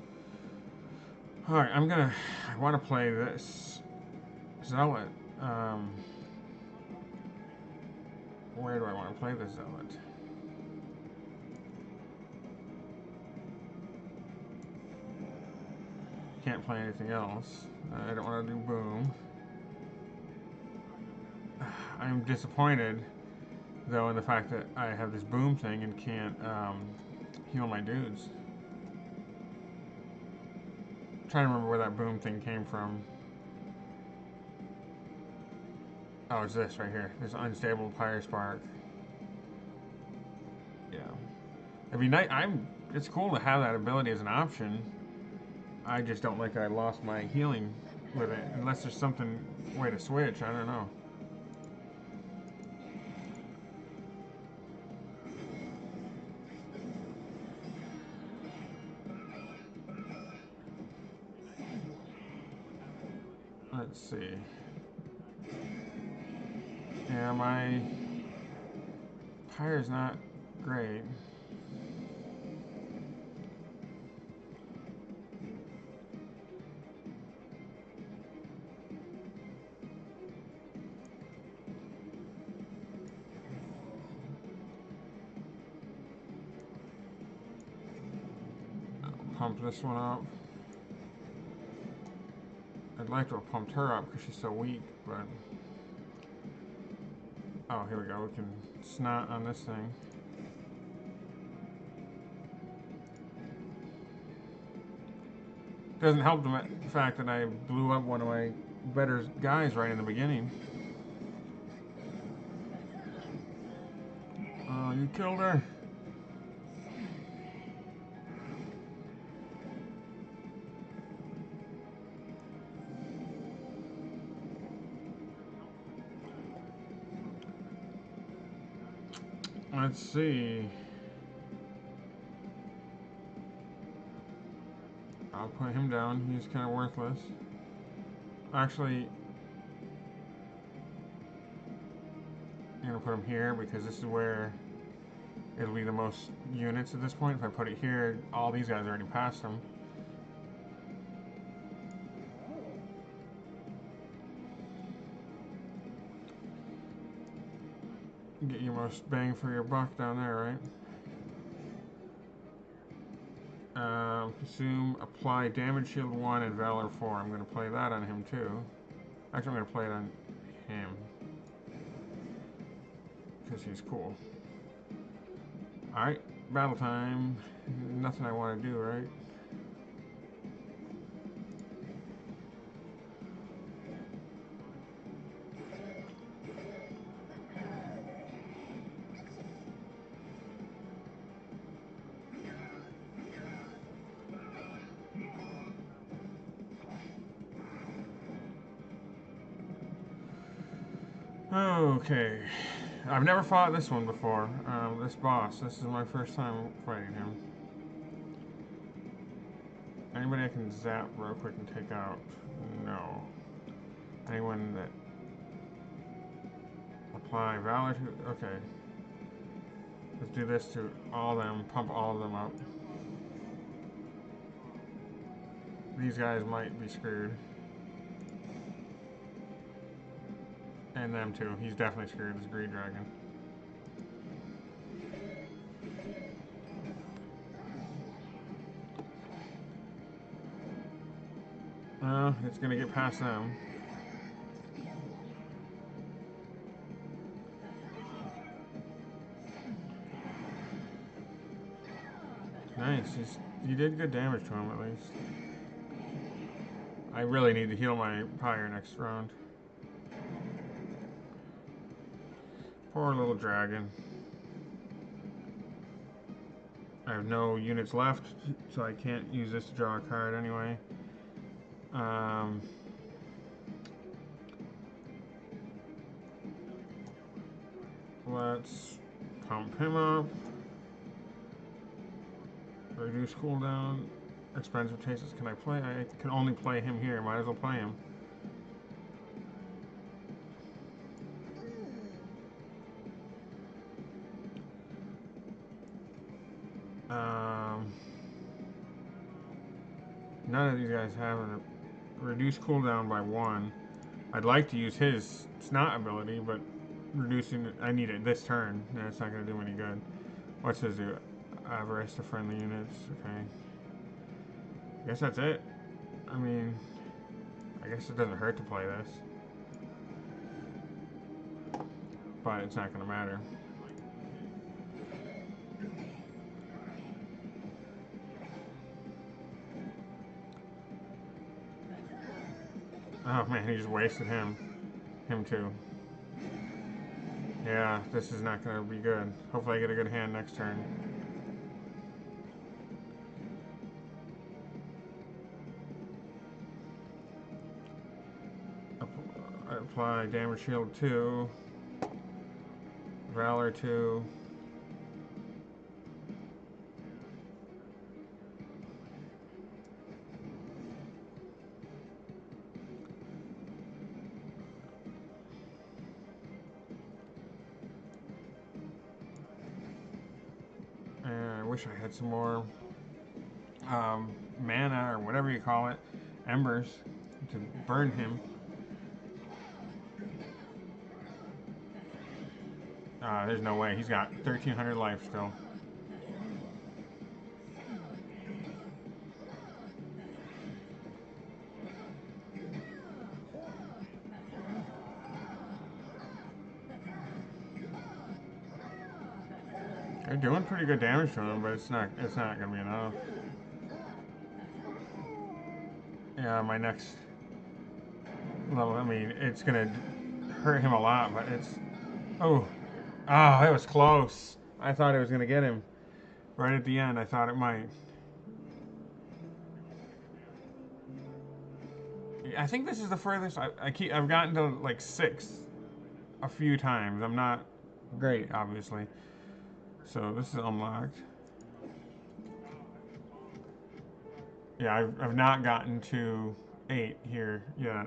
Alright, I want to play this Zealot. Where do I want to play this Zealot? Can't play anything else. I don't want to do boom. I'm disappointed, though, in the fact that I have this boom thing and can't heal my dudes. I'm trying to remember where that boom thing came from. Oh, it's this right here. This unstable Pyre Spark. Yeah. It'd be nice. It's cool to have that ability as an option. I just don't like I lost my healing with it. Unless there's something way to switch. I don't know. Let's see. Yeah, my Pyre's not great. Pump this one up. I'd like to have pumped her up because she's so weak, but... Oh, here we go. We can snot on this thing. Doesn't help the fact that I blew up one of my better guys right in the beginning. Oh, you killed her. Let's see. I'll put him down. He's kind of worthless. Actually, I'm going to put him here because this is where it'll be the most units at this point. If I put it here, all these guys already passed him. Get your most bang for your buck down there, right? Consume, apply damage shield 1 and valor 4. I'm going to play that on him too. Actually, I'm going to play it on him. Because he's cool. Alright, battle time. Nothing I want to do, right? Okay. I've never fought this one before. This boss. This is my first time fighting him. Anybody I can zap real quick and take out? No. Anyone that apply valor to? Okay. Let's do this to all of them. Pump all of them up. These guys might be screwed. And them too. He's definitely screwed, this greed dragon. It's gonna get past them. Nice. You did good damage to him at least. I really need to heal my pyre next round. Poor little dragon. I have no units left, so I can't use this to draw a card anyway. Let's pump him up. Reduce cooldown. Expensive tastes. Can I play? I can only play him here. Might as well play him. None of these guys have a reduced cooldown by 1. I'd like to use his snot ability, but reducing I need it this turn. That's not going to do any good. What's his do? Avarice to friendly units. Okay. I guess that's it. I mean, I guess it doesn't hurt to play this. But it's not going to matter. Oh man, he just wasted him. Him too. Yeah, this is not going to be good. Hopefully I get a good hand next turn. Apply damage shield 2. Valor 2. I wish I had some more mana or whatever you call it, embers, to burn him. There's no way. He's got 1,300 life still. They're doing pretty good damage to him, but it's not gonna be enough. Yeah, my next level, I mean, it's gonna hurt him a lot, but it's... Oh, it was close. I thought it was gonna get him. Right at the end, I thought it might. I think this is the furthest I've gotten to like 6 a few times. I'm not great, obviously. So this is unlocked. Yeah, I've not gotten to 8 here yet.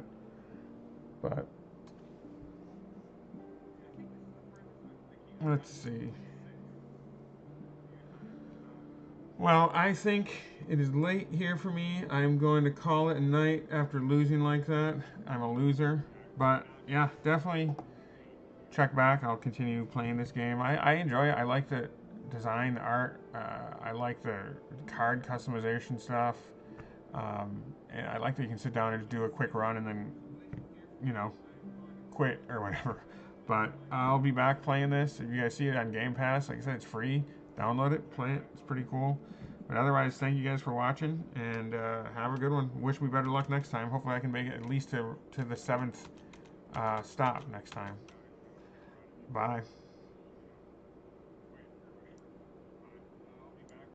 But let's see. Well, I think it is late here for me. I'm going to call it a night after losing like that. I'm a loser. But yeah, definitely check back. I'll continue playing this game. I enjoy it. I like the design, the art. I like the card customization stuff. And I like that you can sit down and just do a quick run and then, you know, quit or whatever. But I'll be back playing this. If you guys see it on Game Pass, like I said, it's free. Download it, play it. It's pretty cool. But otherwise, thank you guys for watching, and have a good one. Wish me better luck next time. Hopefully I can make it at least to the 7th stop next time. Bye.